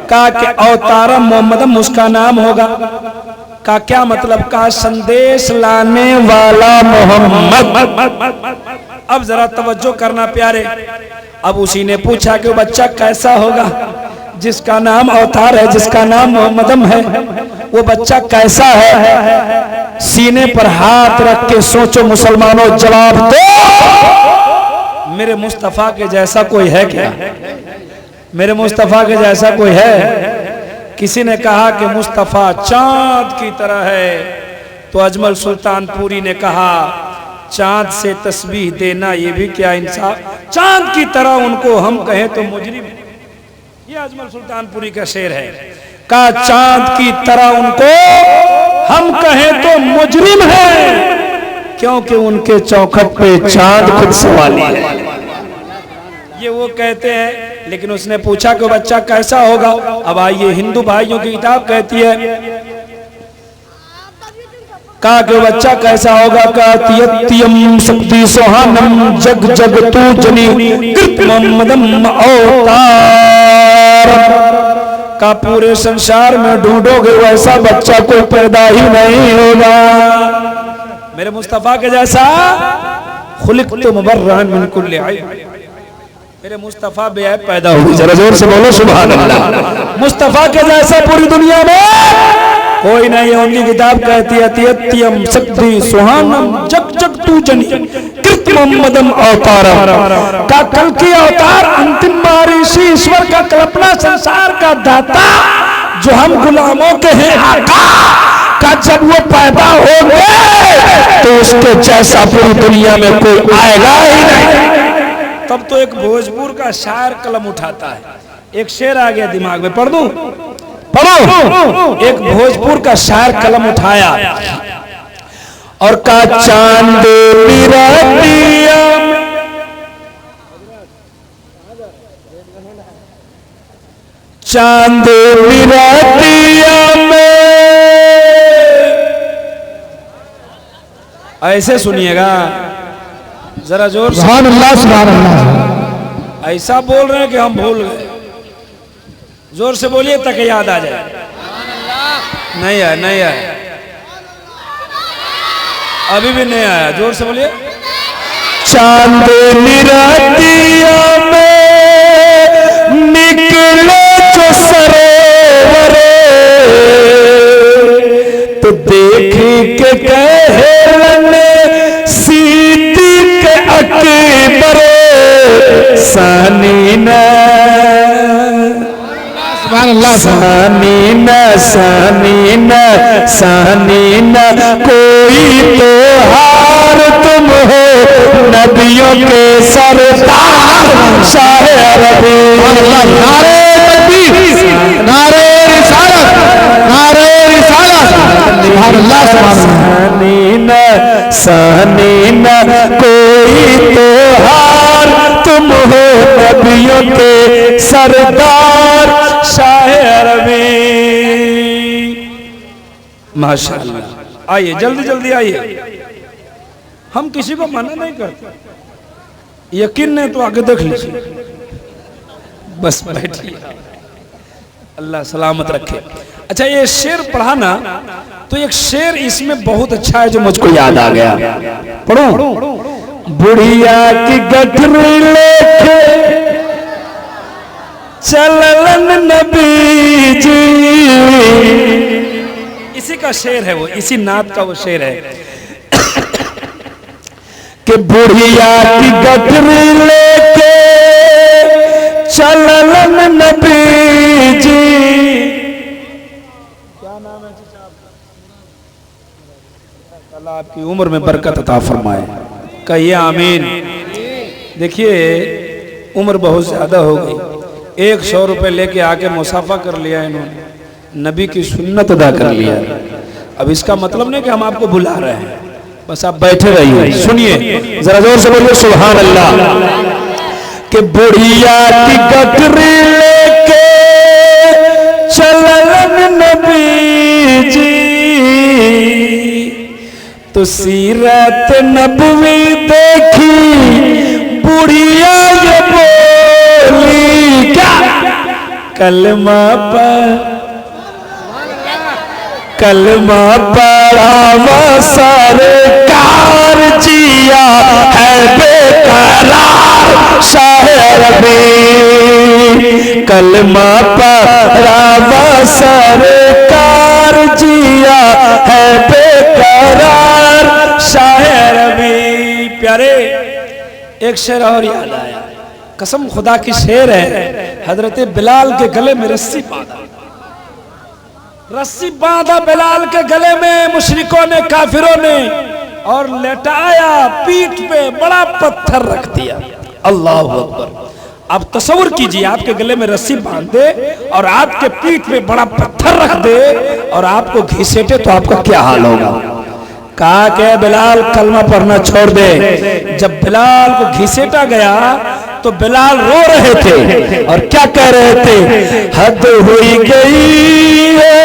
कहा कि अवतारम मोहम्मदम उसका नाम होगा। का क्या मतलब? का संदेश लाने वाला मोहम्मद। अब जरा तवज्जो करना प्यारे। अब उसी ने पूछा कि वो बच्चा कैसा होगा? जिसका नाम अवतार है, जिसका नाम मोहम्मदम है, वो बच्चा कैसा है? सीने पर हाथ रख के सोचो मुसलमानों, जवाब दो। मेरे मुस्तफा के जैसा कोई है क्या? मेरे मुस्तफा के जैसा कोई है? किसी ने कहा कि मुस्तफा चांद की तरह है, तो अजमल सुल्तानपुरी ने कहा चांद से तस्बीह देना ये भी क्या इंसाफ? चांद की तरह उनको हम कहें तो मुजरिम। ये अजमल सुल्तानपुरी का शेर है। का चांद की तरह उनको हम कहें तो मुजरिम है, क्योंकि उनके चौखट पे चांद खुद सवाली है। ये वो कहते हैं। लेकिन उसने पूछा कि बच्चा कैसा होगा? अब आइए, हिंदू भाइयों की किताब कहती है कहा कि बच्चा कैसा होगा? का शक्ति सोहानम जग जग तू जनी कृतमदम अवतार। का पूरे संसार में ढूंढोगे वैसा बच्चा कोई पैदा ही नहीं होगा मेरे मुस्तफा के जैसा। खुलिक़्तु मुबर्रअन मिन कुल्लि ऐब, मेरे मुस्तफा बेऐब पैदा हुई। जरा जोर से बोलो सुभान अल्लाह। मुस्तफा के जैसा पूरी दुनिया में कोई नहीं है। उनकी किताब कहती है तियत्यम शक्ति सुहानम जग जग तू जनी कृतमदम अवतार। का कल की अवतार, अंतिम महर्षि, ईश्वर का कल्पना, संसार का दाता, जो हम गुलामों के हैं आका। का जब वो पैदा होंगे तो उसके जैसा पूरी दुनिया में कोई आएगा ही नहीं। तब तो एक भोजपुर का शायर कलम उठाता है। एक शेर आ गया दिमाग में, पढ़ दूं? पढ़ो। एक भोजपुर का शायर कलम उठाया और का चांद रातिया में, चांद रातिया में, ऐसे सुनिएगा जरा जोर से। सुभान अल्लाह, सुभान अल्लाह। ऐसा बोल रहे हैं कि हम भूल गए। जोर से बोलिए ताकि याद आ जाए। नहीं आया, नहीं आया, अभी भी नहीं आया। जोर से बोलिए। चांदनी रातिया में निकले जो सरोवरे, तो देख के कहलन सीती के अकबरे, सानीन सानीन सानीन सानीन कोई तो हार तुम हो नबियों के सरदार शाह रबी। नारे तकबीर, नारे रिसालत, नारे रिसालत। सानीन सानीन कोई तो हार तुम हो नबियों के सरदार शाह रबी। माशाअल्लाह। आइए जल्दी जल्दी आइए, हम किसी को मना नहीं करते, यकीन नहीं तो आगे देख लीजिए, बस बैठिए, अल्लाह सलामत रखे। अच्छा ये शेर पढ़ा ना, तो एक शेर इसमें बहुत अच्छा है जो मुझको याद आ गया, पढ़ो। बुढ़िया की गठरी लेके चलन नबी जी, इसी का शेर है वो, इसी नात का वो शेर है कि बुढ़िया की गठरी लेके चलन नबी जी। क्या नाम है अल्लाह आपकी उम्र में बरकत अता फरमाए, कहिए आमीन। देखिए उम्र बहुत ज्यादा हो गई, 100 रुपए लेके आके मुसाफा कर लिया इन्होंने, नबी की सुन्नत अदा कर लिया। अब इसका मतलब नहीं कि हम आपको बुला रहे हैं, बस आप बैठे रहिए, सुनिए जरा जोर से बोलिए सुभान अल्लाह। कि बुढ़िया की गठरी लेके चलन नबी जी, तो सीरत नबवी देखी बुढ़िया ये बोली, क्या कलमा पढ़ा सरकार जिया है बेकरार शाह रबी। कलमा पढ़ा सरकार जिया है बेकरार शाह रबी। प्यारे एक शेर और याद आया, कसम खुदा की शेर है, हजरत बिलाल के गले में रस्सी बांधा, रस्सी बांधा बिलाल के गले में मुशरिकों ने, काफिरों ने, और लेटाया, पीठ पे बड़ा पत्थर रख दिया। अल्लाह अकबर। अब तसव्वुर कीजिए, आपके गले में रस्सी बांध दे और आपके पीठ पे बड़ा पत्थर रख दे और आपको घसीटे तो आपका क्या हाल होगा। कहा कि बिलाल कलमा पढ़ना छोड़ दे। जब बिलाल को घसीटा गया तो बिलाल रो रहे थे और क्या कह रहे थे, हद हुई गई है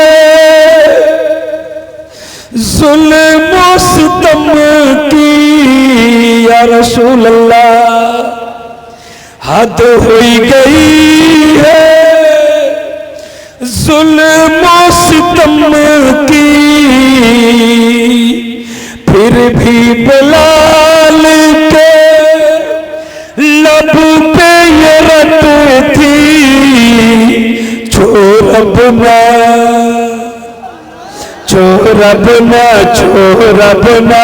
जुल्म सितम की या रसूल अल्लाह, हद हुई गई है जुल्म सितम की, फिर भी बिलाल के लब पे ये रट थी, छोरबना छोरबना छोरबना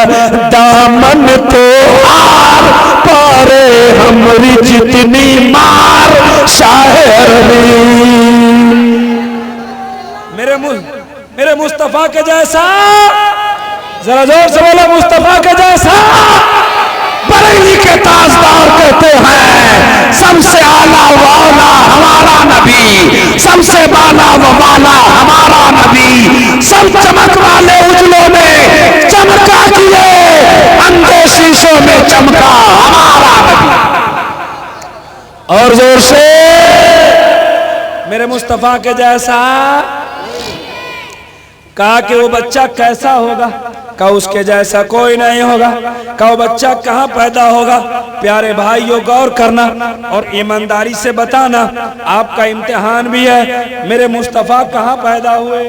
दामन तो आर पारे हमरी जितनी मार शायर मेरे मुस्तफा के जैसा, जरा जोर से बोलो मुस्तफा के जैसा। बरेली के ताजदार कहते हैं सबसे आला वाला हमारा नबी, सबसे बाला वाला हमारा नबी, सब चमक वाले उजलों में चमका किए, अंधे शीशों में चमका हमारा नबी। और जोर से मेरे मुस्तफा के जैसा। कहा कि वो बच्चा कैसा होगा, कहा उसके जैसा कोई नहीं होगा। कहा वो बच्चा कहाँ पैदा होगा। प्यारे भाइयों गौर करना और ईमानदारी से बताना, आपका इम्तिहान भी है। मेरे मुस्तफा कहाँ पैदा हुए?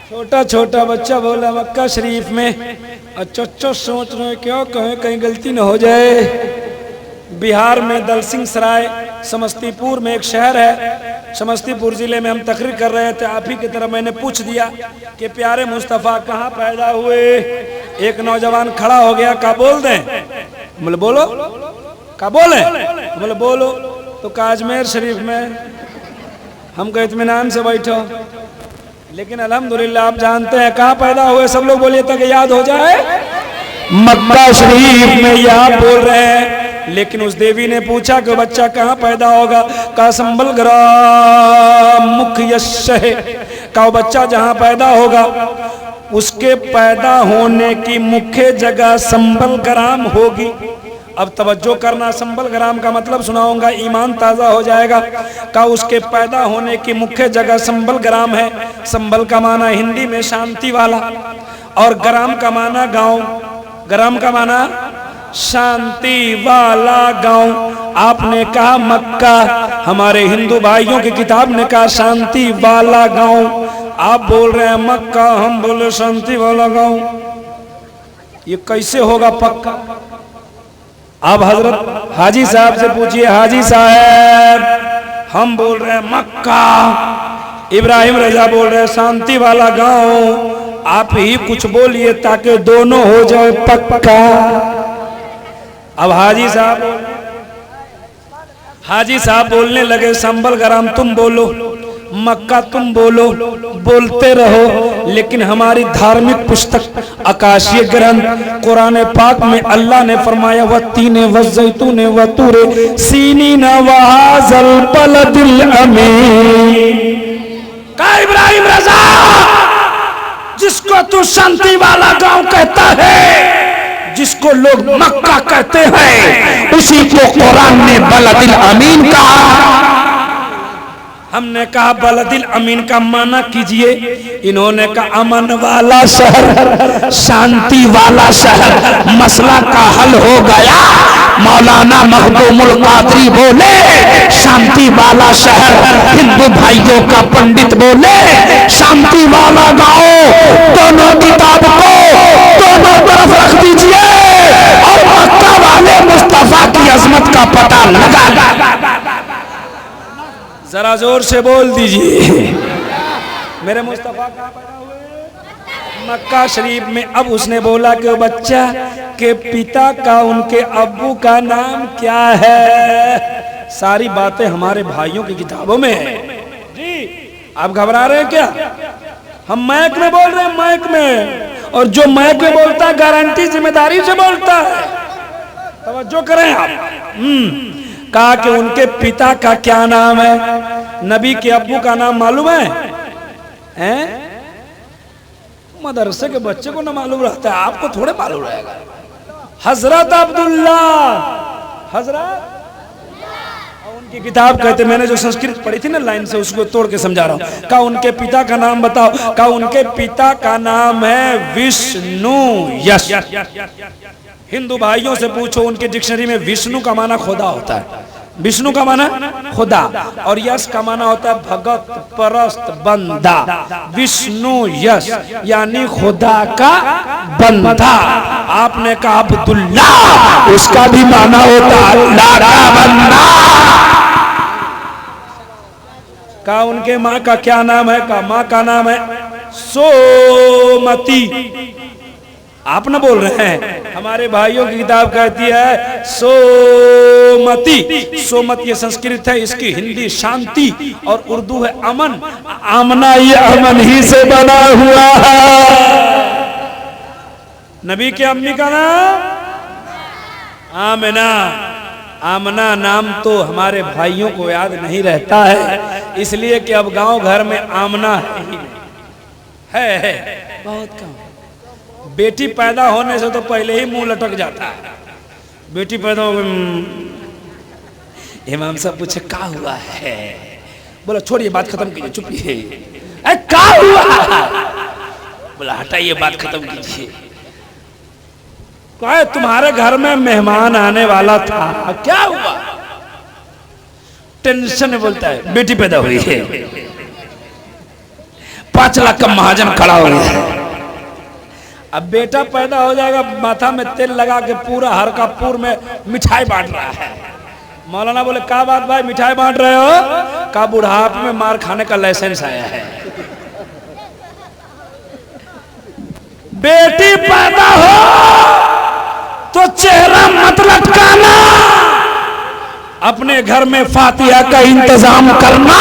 छोटा छोटा बच्चा बोला मक्का शरीफ में। अच्छा सोच रहे क्यों कहें कहीं गलती न हो जाए। बिहार में दलसिंह सराय समस्तीपुर में एक शहर है, समस्तीपुर जिले में हम तकरीर कर रहे थे, आप ही की तरह मैंने पूछ दिया कि प्यारे मुस्तफ़ा कहाँ पैदा हुए। एक नौजवान खड़ा हो गया, का बोल दें? बोले बोलो। का बोले? बोले बोलो। तो का अजमेर शरीफ में हमको इत्मीनान से बैठो। लेकिन अल्हम्दुलिल्लाह आप जानते हैं कहाँ पैदा हुए, सब लोग बोलिए तक याद हो जाए। मक्का शरीफ में ये आप बोल रहे हैं। लेकिन उस देवी ने पूछा कि बच्चा कहाँ पैदा होगा? का संबल ग्राम मुख्य शहे, का बच्चा जहाँ पैदा होगा उसके पैदा होने की मुख्य जगह संबल ग्राम होगी। अब तवज्जो करना, संबल ग्राम का मतलब सुनाऊंगा, ईमान ताज़ा हो जाएगा। का उसके पैदा होने की मुख्य जगह संबल ग्राम है। संबल का माना हिंदी में शांति वाला और ग्राम का माना गांव। ग्राम का माना शांति वाला गांव। आपने कहा मक्का, हमारे हिंदू भाइयों की किताब ने कहा शांति वाला गांव। आप बोल रहे हैं मक्का, हम बोले शांति वाला गांव। ये कैसे होगा पक्का? आप हजरत हाजी साहब से पूछिए, हाजी साहब हम बोल रहे हैं मक्का, इब्राहिम रजा बोल रहे हैं शांति वाला गांव। आप ही कुछ बोलिए ताकि दोनों हो जाए पक्का। अब हाजी साहब बोलने लगे संबल ग्राम तुम बोलो, मक्का तुम बोलो, बोलते रहो। लेकिन हमारी धार्मिक पुस्तक आकाशीय ग्रंथ कुरान पाक में अल्लाह ने फरमाया वत्तीने वज़ैतूने वतूरे सीनीन वहाज़ल बलदिल अमीन। का इब्राहिम रजा, जिसको तू शांति वाला गांव कहता है, जिसको लोग मक्का कहते हैं, उसी को कुरान ने बलदिल अमीन कहा। हमने कहा बलदिल अमीन का माना कीजिए। इन्होंने कहा अमन वाला शहर, शांति वाला शहर। मसला का हल हो गया। मौलाना मखदूमुल कादरी बोले शांति वाला शहर, हिंदू भाइयों का पंडित बोले शांति वाला गांव। दोनों किताब को दोनों तरफ रख दीजिए और मक्का वाले मुस्तफा की अजमत का पता लगा। जरा जोर से बोल दीजिए, मेरे मुस्तफा कहाँ पैदा हुए? मक्का शरीफ में। अब उसने बोला कि बच्चा के पिता का, उनके अब्बू का नाम क्या है? सारी बातें हमारे भाइयों की किताबों में है जी। आप घबरा रहे हैं क्या? हम मैक में बोल रहे हैं, मैक में। और जो मैक में बोलता है गारंटी जिम्मेदारी से बोलता है। तवज्जो करें आप। कहा कि उनके पिता का क्या नाम है? नबी के अब्बू का नाम मालूम है? हैं? मदरसे के बच्चे को ना मालूम रहता है, आपको थोड़े मालूम रहेगा। हजरत अब्दुल्ला, हजरत। और उनकी किताब कहते, मैंने जो संस्कृत पढ़ी थी ना लाइन से, उसको तोड़ के समझा रहा हूं। कहा उनके पिता का नाम बताओ। कहा उनके पिता का नाम है विष्णु यश। हिंदू भाइयों से पूछो, उनके डिक्शनरी में विष्णु का माना खुदा होता है। विष्णु का माना खुदा और यश का माना होता है भगत परस्त बंदा। विष्णु यश यानी खुदा का बंदा। आपने कहा अब्दुल्ला, उसका भी माना होता है अल्लाह का बंदा। कहा उनके माँ का क्या नाम है? कहा माँ का नाम है सोमती। आप ना बोल रहे हैं, हमारे भाइयों की किताब कहती है सोमती। सोमत ये संस्कृत है, इसकी हिंदी शांति और उर्दू है अमन। आमना ये अमन ही से बना हुआ है। नबी के अम्मी का नाम आमना। आमना नाम तो हमारे भाइयों को याद नहीं रहता है, इसलिए कि अब गांव घर में आमना है ही नहीं। है बहुत कम। बेटी पैदा होने से तो पहले ही मुंह लटक जाता है। बेटी पैदा हो गई, इमाम साहब पूछे क्या हुआ है? बोला छोड़िए बात खत्म कीजिए, चुपिए। क्या हुआ? बोला हटाइए बात खत्म कीजिए। कहे तुम्हारे घर में मेहमान आने वाला था, क्या हुआ? टेंशन में बोलता है बेटी पैदा हुई है। 5 लाख का महाजन खड़ा हो गया है। अब बेटा पैदा हो जाएगा, माथा में तेल लगा के पूरा हरकापुर में मिठाई बांट रहा है। मौलाना बोले क्या बात भाई मिठाई बांट रहे हो? का बुढ़ापे में मार खाने का लाइसेंस आया है। बेटी पैदा हो जाना, अपने घर में फातिहा का इंतजाम करना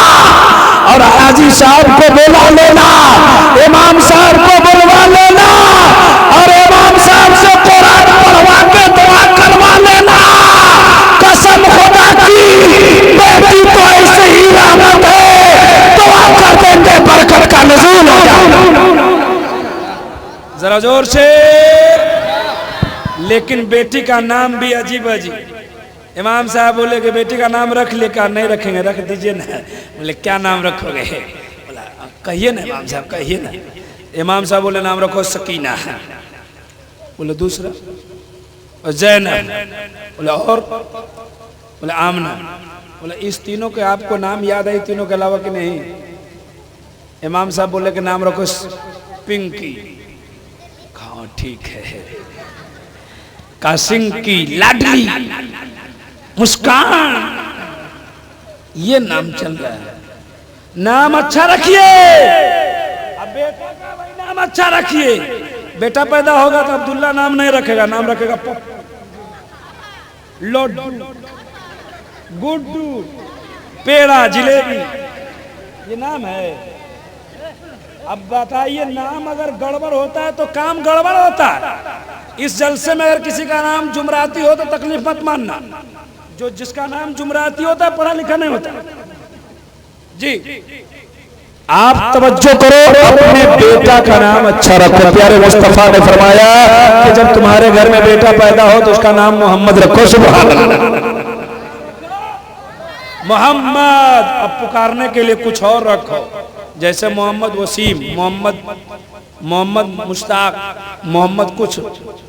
और हाजी साहब को बुला लेना, इमाम साहब को बुलवा लेना और इमाम साहब से कुरान पढ़वा के दुआ करवा लेना। कसम खुदा की, बेटी तो ऐसे ही रहमत है, दुआ कर देंगे बरकत का नज़ूल हो जाएगा। जरा जोर से। लेकिन बेटी का नाम भी अजीब अजीब। इमाम साहब बोले कि बेटी का नाम रख ले, क्या नहीं रखेंगे, रख दीजिए ना। बोले क्या नाम रखोगे? बोला कहिए ना इमाम साहब, कहिए ना। इमाम साहब बोले नाम रखो सकीना। बोले दूसरा जैनब। बोले और? बोले आमना। बोले इस तीनों के आपको नाम याद है, तीनों के अलावा कि नहीं? इमाम साहब बोले कि नाम रखो पिंकी। हाँ ठीक है। कासिंग की लाडली, मुस्कान, ये नाम चल रहा है। नाम अच्छा रखिए। अब बेटा का भाई नाम अच्छा रखिए। बेटा पैदा होगा तो अब्दुल्ला नाम नहीं रखेगा, नाम रखेगा पप्पू, लड्डू, गुड्डू, पेड़ा, जिलेबी, ये नाम है। अब बताइए, नाम अगर गड़बड़ होता है तो काम गड़बड़ होता है। इस जलसे में अगर किसी का नाम जुमराती हो तो तकलीफ मत मानना। जो जिसका नाम जुमराती होता है पढ़ा लिखा नहीं होता। जी आप तवज्जो करो, अपने बेटा का नाम अच्छा रखो। प्यारे मुस्तफा ने फरमाया कि जब तुम्हारे घर में बेटा पैदा हो तो उसका नाम मोहम्मद रखो। सुभान अल्लाह। मोहम्मद। अब पुकारने के लिए कुछ और रखो, जैसे मोहम्मद वसीम, मोहम्मद मुश्ताक, मोहम्मद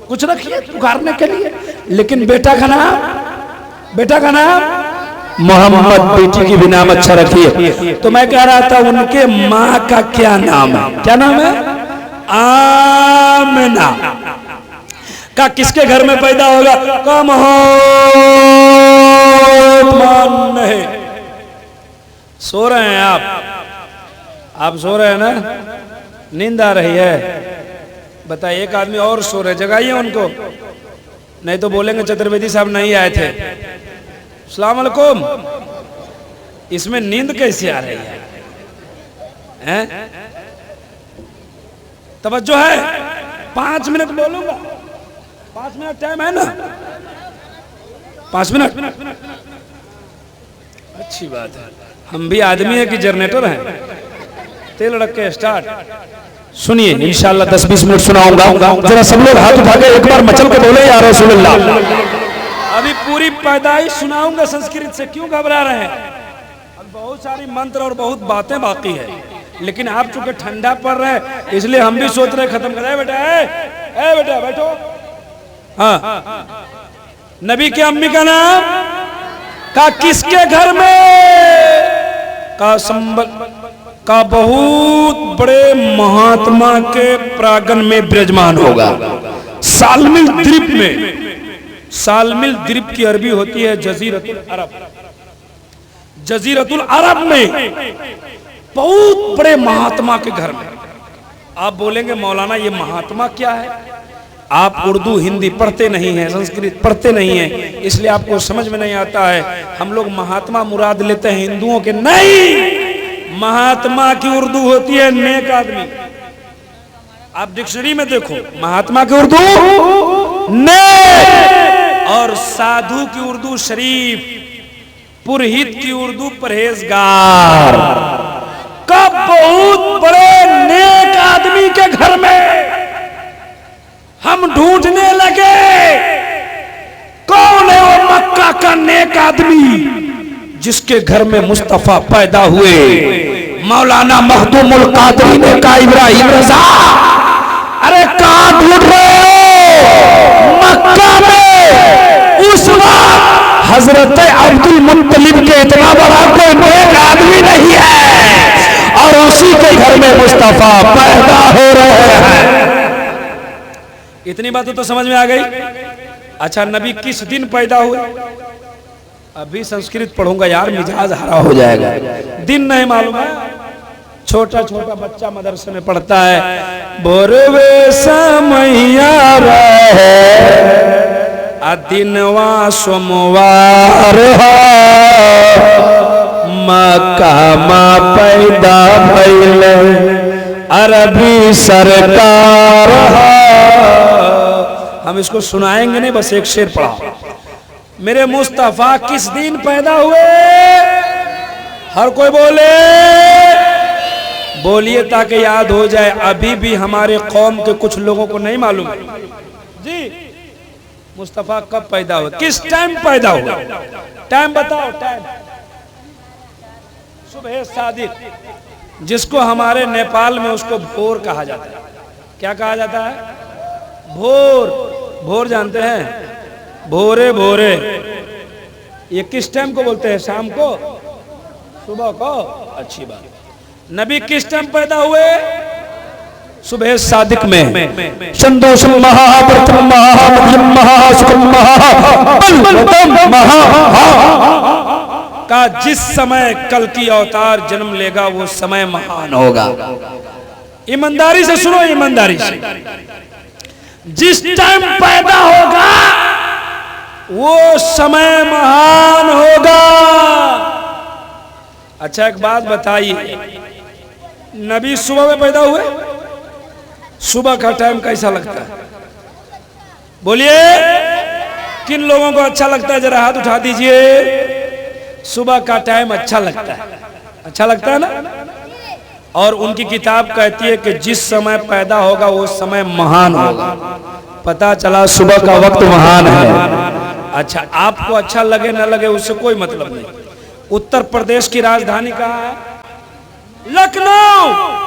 कुछ रखिए पुकारने के लिए। लेकिन बेटा का नाम मोहम्मद, बेटी की भी नाम अच्छा रखिए। तो मैं कह रहा था उनके माँ का क्या नाम है? क्या नाम है? आमिना। का किसके घर में पैदा होगा? कम हो नहीं। सो रहे हैं आप सो रहे हैं ना? नींद आ रही है? बताइए, एक आदमी और सो रहे, जगाइए उनको, नहीं तो बोलेंगे चतुर्वेदी साहब नहीं आए थे। अस्सलाम वालेकुम। इसमें नींद कैसे आ रही है? तवज्जो है? 5 मिनट बोलूंगा, 5 मिनट टाइम है ना? 5 मिनट। अच्छी बात है। हम भी आदमी है कि जनरेटर हैं? तेल रख के स्टार्ट। सुनिए, इंशाल्लाह 10-20 मिनट सुनाऊंगा। जरा सब लोग हाथ उठा के एक बार मचल के बोले या रसूलुल्लाह। अभी पूरी पैदाइश सुनाऊंगा संस्कृत से, क्यों घबरा रहे हैं? अब बहुत सारी मंत्र और बहुत बातें बाकी है, लेकिन आप चूंकि ठंडा पड़ रहे हैं इसलिए हम भी सोच रहे खत्म करें। बेटा बैठो। हाँ, नबी की अम्मी का नाम का किसके घर में? का संबल का बहुत बड़े महात्मा के प्रांगण में विराजमान होगा। सालमिल द्वीप में। सालमिल द्वीप की अरबी होती है जजीरतुल अरब। जजीरतुल अरब में बहुत बड़े महात्मा के घर में। आप बोलेंगे मौलाना ये महात्मा क्या है? आप उर्दू हिंदी पढ़ते नहीं हैं, संस्कृत पढ़ते नहीं हैं, इसलिए आपको समझ में नहीं आता है। हम लोग महात्मा मुराद लेते हैं हिंदुओं के। नहीं, महात्मा की उर्दू होती है नेक आदमी। आप डिक्शनरी में देखो, महात्मा की उर्दू नेक, और साधु की उर्दू शरीफ, पुरहित की उर्दू परहेजगार। कब बहुत बड़े नेक आदमी के घर में हम ढूंढने लगे कौन है वो मक्का का नेक आदमी जिसके घर में मुस्तफा पैदा हुए। मौलाना मखदूमुल कादरी ने कहा, इब्राहिम रजा, अरे कहां ढूंढ रहे हो? मक्का में उस वक्त हजरत अब्दुल मुत्तलिब के इतना बड़ा कोई नेक आदमी नहीं है, और उसी के घर में मुस्तफा पैदा हो रहे हैं। इतनी बातें तो समझ में आ गई। अच्छा, नबी किस दिन पैदा हुए? अभी संस्कृत पढ़ूंगा यार, मिजाज हरा हो जाएगा। दिन नहीं मालूम है? छोटा छोटा बच्चा मदरसे में पढ़ता है, बोरवे समैया रहे। दिनवा सोमवार हो मक्का में पैदा भइल अरबी सरकार हो। हम इसको सुनाएंगे नहीं, बस एक शेर पढ़ा। मेरे मुस्तफा किस दिन पैदा हुए? हर कोई बोले, बोलिए ताकि याद हो जाए। अभी भी हमारे कौम के कुछ लोगों को नहीं मालूम जी मुस्तफा कब पैदा हुआ, किस टाइम पैदा हुआ। टाइम बताओ, टाइम। सुबह सादिक, जिसको हमारे नेपाल में उसको भोर कहा जाता है। क्या कहा जाता है? भोर। भोर जानते हैं? भोरे भोरे। ये किस टाइम को बोलते हैं? शाम को, सुबह को। अच्छी बात। नबी किस टाइम पैदा हुए? सुबह सादिक में। संतोषम महाव्रतम महामध्यम महासुखम का जिस समय कल की अवतार जन्म लेगा वो समय महान होगा। ईमानदारी से सुनो, ईमानदारी से। जिस टाइम पैदा होगा वो समय महान होगा। अच्छा एक बात बताइए, नबी सुबह में पैदा हुए? सुबह का टाइम कैसा लगता है? बोलिए, किन लोगों को अच्छा लगता है? जरा हाथ उठा दीजिए। सुबह का टाइम अच्छा लगता है, अच्छा लगता है ना? और उनकी किताब कहती है कि जिस समय पैदा होगा वो समय महान होगा। पता चला सुबह का वक्त महान है। अच्छा, आपको अच्छा लगे न लगे उससे कोई मतलब नहीं। उत्तर प्रदेश की राजधानी कहाँ है? लखनऊ।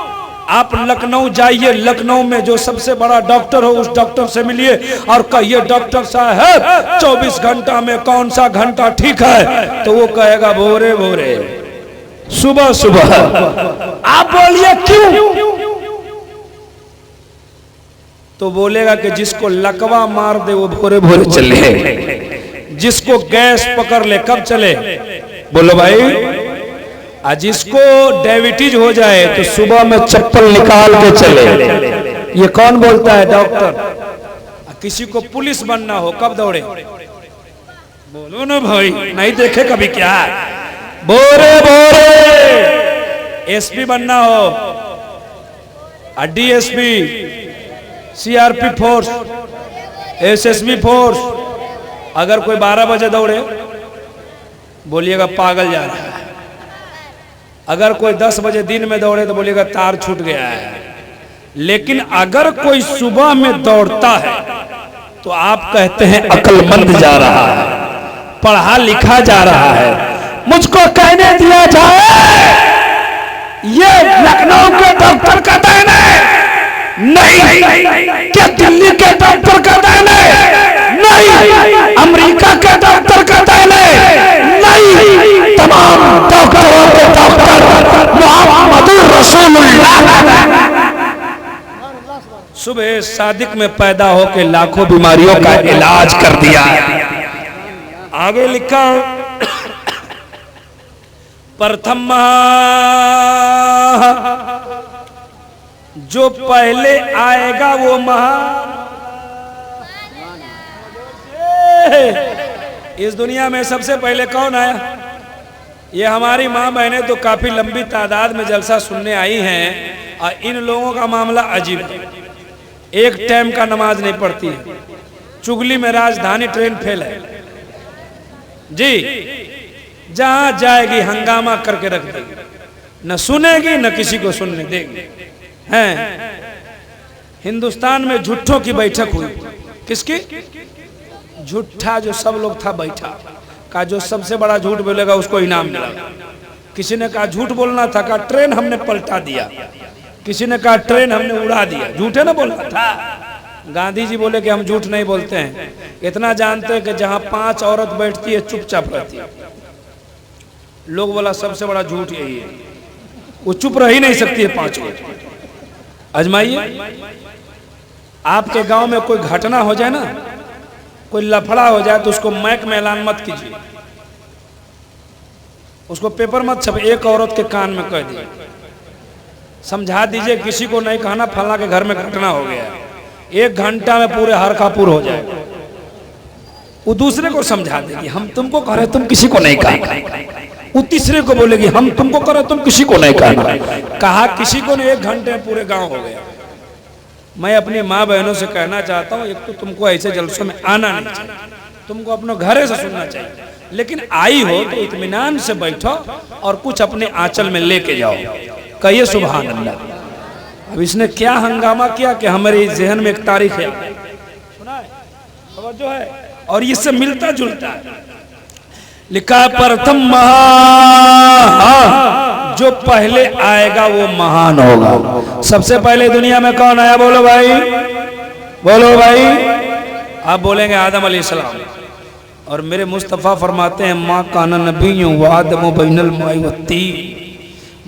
आप लखनऊ जाइए, लखनऊ में जो सबसे बड़ा डॉक्टर हो उस डॉक्टर से मिलिए और कहिए डॉक्टर साहब 24 घंटा में कौन सा घंटा ठीक है? तो वो कहेगा भोरे भोरे, सुबह सुबह। आप बोलिए क्यों? तो बोलेगा कि जिसको लकवा मार दे वो भोरे भोरे चले, जिसको गैस पकड़ ले कब चले? बोलो भाई। जिसको डायबिटीज हो जाए तो सुबह में चप्पल निकाल के चले। ये कौन बोलता है? डॉक्टर। किसी को पुलिस बनना हो कब दौड़े? बोलो ना भाई, नहीं देखे कभी क्या? भोरे भोरे। एसपी बनना हो, DSP, CRP force, SSB force, अगर कोई 12 बजे दौड़े बोलिएगा पागल जा रहा है। अगर कोई 10 बजे दिन में दौड़े तो बोलिएगा तार छूट गया है। लेकिन अगर कोई सुबह में दौड़ता है तो आप कहते हैं अक्लमंद जा रहा है, पढ़ा लिखा जा रहा है। मुझको कहने दिया जाए ये लखनऊ के डॉक्टर का देन है नहीं, क्या दिल्ली के डॉक्टर का देन है नहीं, अमेरिका के डॉक्टर का देन है नहीं, तमाम डॉक्टरों के डॉक्टर मुहम्मदुर रसूलुल्लाह सुबह सादिक में पैदा होकर लाखों बीमारियों का इलाज कर दिया। आगे लिखा प्रथम जो पहले आएगा वो इस दुनिया में सबसे पहले कौन आया? ये हमारी माँ बहनें तो काफी लंबी तादाद में जलसा सुनने आई हैं और इन लोगों का मामला अजीब है। एक टाइम का नमाज नहीं पढ़ती है। चुगली में राजधानी ट्रेन फेल है जी, जहां जाएगी हंगामा करके रख देगी, न सुनेगी न किसी को सुनने देगी। हैं हिंदुस्तान में झूठों की बैठक हुई। किसकी? झूठा जो सब लोग था बैठा, का जो सबसे बड़ा झूठ बोलेगा उसको इनाम मिलेगा। किसी ने कहा झूठ बोलना था, कहा ट्रेन हमने पलटा दिया। किसी ने कहा ट्रेन हमने उड़ा दिया। झूठे ना बोलना था। गांधी जी बोले कि हम झूठ नहीं बोलते हैं। इतना जानते हैं कि जहां 5 औरत बैठती है चुपचाप रहती है। लोग बोला सबसे बड़ा झूठ यही है, वो चुप रह ही नहीं सकती है 5 औरत। आजमाइए, आपके गांव में कोई घटना हो जाए ना, कोई लफड़ा हो जाए तो उसको माइक में ऐलान मत कीजिए, उसको पेपर मत छप, एक औरत के कान में कह दिए, समझा दीजिए, किसी को नहीं कहना फला के घर में घटना हो गया। 1 घंटा में पूरे हरखापुर हो जाए। वो दूसरे को समझा देगी हम तुमको कह रहे तुम किसी को नहीं कहना। वो तीसरे को बोलेगी हम तुमको कह रहे तुम किसी को नहीं कहना। कहा किसी को नहीं, 1 घंटे में पूरे गांव हो गया। मैं अपनी माँ बहनों से कहना चाहता हूँ, एक तो तुमको ऐसे जलसों में आना नहीं चाहिए, तुमको अपने घरे से सुनना चाहिए, लेकिन आई हो तो इत्मीनान से बैठो और कुछ अपने आंचल में लेके जाओ, कहिए सुभान अल्लाह। अब इसने क्या हंगामा किया कि हमारे जहन में एक तारीख है, सुना है, जो है, और इससे मिलता जुलता है। लिखा प्रथम महा, जो पहले आएगा वो महान होगा। सबसे पहले दुनिया में कौन आया? बोलो भाई, बोलो भाई। आप बोलेंगे आदम अलैहिस्सलाम, और मेरे मुस्तफ़ा फरमाते हैं माँ काना नबी व आदम बैनल माई व तीन।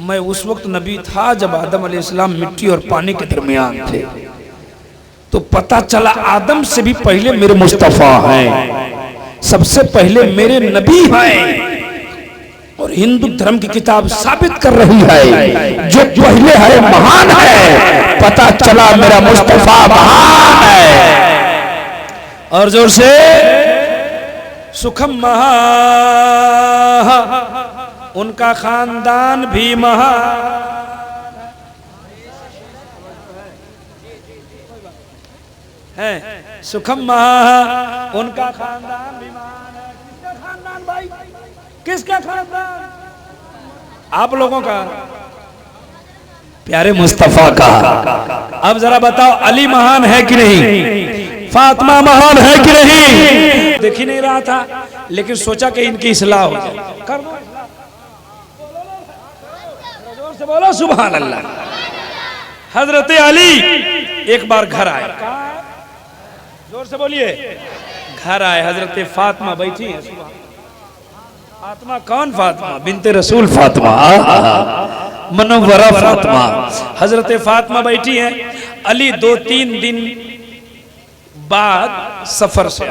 मैं उस वक्त नबी था जब आदम अलैहिस्सलाम मिट्टी और पानी के दरमियान थे। तो पता चला आदम से भी पहले मेरे मुस्तफ़ा हैं, सबसे पहले मेरे नबी हैं। और हिंदू धर्म की किताब साबित कर रही है जो पहले है महान है। पता चला मेरा मुस्तफ़ा महान है। और जोर से सुखम महा, उनका खानदान भी महान है। सुखम महा, उनका खानदान भी महान है। किसका खानदान भाई? किसका खानदान? आप लोगों का, प्यारे मुस्तफा का। अब जरा बताओ अली महान है कि नहीं? फातिमा महान है कि नहीं? देख ही नहीं रहा था, लेकिन सोचा कि इनकी इस्लाह हो जाए। कर दो, जोर से बोलो सुभान अल्लाह। हजरत अली एक बार घर आए, जोर से बोलिए, घर आए। हजरत फातिमा बैठी है। फातिमा कौन? फातिमा बिनते रसूल, फातिमा मनव्वरा फातिमा। हजरत फातिमा बैठी है। अली 2-3 दिन बाद सफर से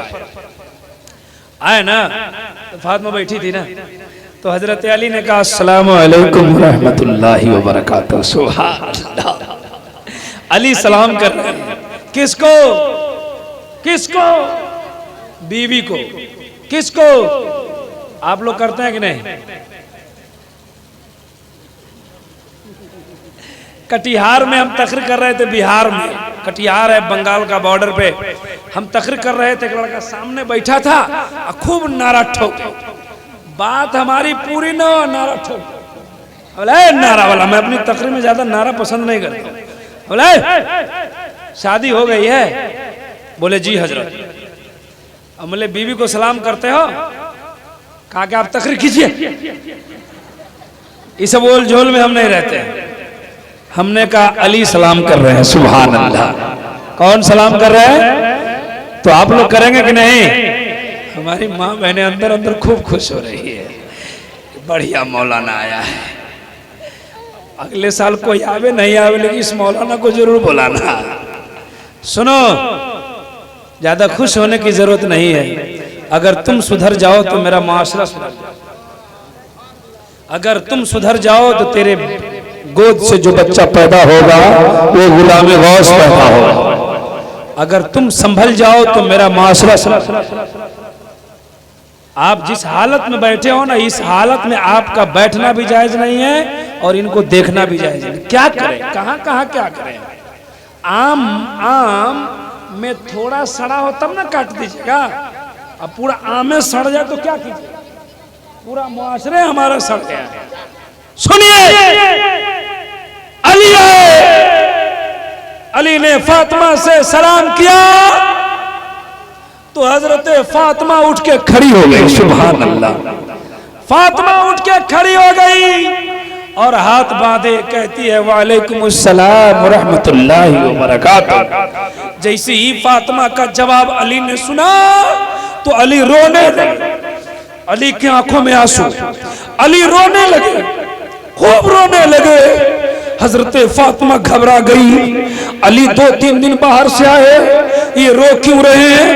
आए ना, तो फातिमा बैठी थी ना, तो हजरत अली ने कहा अस्सलामु अलैकुम रहमतुल्लाहि व बरकातहू। सुभान अल्लाह। अली सलाम कर रहे हैं। किसको? किसको? बीवी को। किसको? आप लोग करते हैं कि नहीं? कटिहार में हम तकरीर कर रहे थे, बिहार में कटिहार है बंगाल का बॉर्डर पे। हम तकरीर कर रहे थे, एक लड़का सामने बैठा था, खूब नारा ठोक। बात हमारी पूरी न, नारा ठोक। बोले नारा वाला, मैं अपनी तकरीर में ज्यादा नारा पसंद नहीं करता। बोले शादी हो गई है? बोले जी हजरत। अब बोले बीवी को सलाम करते हो? कहा कि आप तकरीर कीजिए। इस बोल झोल में हम नहीं रहते। हमने कहा अली सलाम कर रहे हैं। सुभान अल्लाह। कौन सलाम कर रहे हैं? तो आप लोग करेंगे कि नहीं? हमारी माँ बहनें अंदर अंदर खूब खुश हो रही है, बढ़िया मौलाना आया है। अगले साल कोई आवे नहीं आवे, लेकिन इस मौलाना को जरूर बुलाना। सुनो, ज्यादा खुश होने की जरूरत नहीं है। अगर तुम सुधर जाओ तो मेरा माशरा सुधर जाए। अगर तुम सुधर जाओ तो तेरे गोद से जो बच्चा पैदा होगा वो गुलामे गौस पैदा होगा। अगर तुम संभल जाओ तो मेरा माशरा। आप जिस हालत में बैठे हो ना, इस हालत में आपका बैठना भी जायज नहीं है और इनको देखना भी जायज नहीं। क्या करें? कहाँ कहाँ क्या करें? आम में थोड़ा सड़ा हो तब ना काट दीजिएगा। अब पूरा आम में सड़ जाए तो क्या कीजिए? पूरा मुआशरे हमारा सड़ गया। सुनिए, अली अली ने फातिमा से सलाम किया तो हजरत फातिमा उठ के खड़ी हो गई। सुभान अल्लाह। फातिमा उठ के खड़ी हो गई और हाथ बांधे कहती है वालेकुम अस्सलाम रहमतुल्लाहि व बरकातहू। जैसे ही फातिमा का जवाब अली ने सुना तो अली रोने लगे। अली की आंखों में आंसू। अली रोने लगे, खूब रोने लगे। हजरत फातिमा घबरा गई। अली 2-3 दिन बाहर से आए, ये रो क्यों रहे हैं?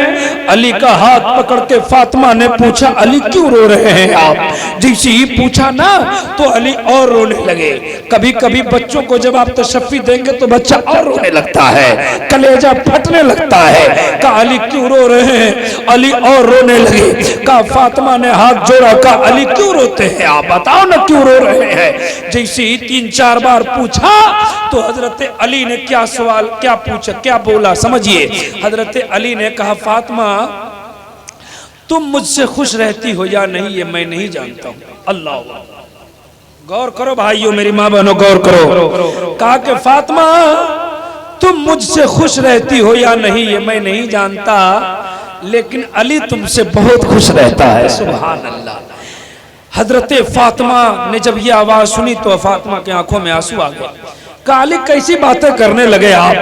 अली का हाथ पकड़ के फातिमा ने पूछा अली क्यों रो रहे हैं आप? जैसे ही पूछा ना तो अली और रोने लगे। कभी कभी बच्चों को जब आप तशफ़ी देंगे तो बच्चा और रोने लगता है, कलेजा फटने लगता है। कहा अली क्यों रो रहे हैं? अली और रोने लगे। कहा फातिमा ने हाथ जोड़ा, कहा अली क्यों रोते हैं, आप बताओ ना क्यों रो रहे हैं। जैसे ही 3-4 बार पूछा तो हजरत अली ने क्या सवाल क्या पूछा, क्या बोला समझिए। हजरत अली ने कहा फातिमा तुम मुझसे खुश रहती हो या नहीं ये मैं नहीं जानता हूं। अल्लाह, गौर करो भाइयों, मेरी माँ बहनों गौर करो। कहा कि फातिमा तुम मुझसे खुश रहती हो या नहीं ये मैं नहीं जानता, लेकिन अली तुमसे बहुत खुश रहता है। सुभान अल्लाह। हजरत फातिमा ने जब ये आवाज सुनी तो फातिमा की आंखों में आंसू आ गए। कहा अली कैसी बातें करने लगे आप?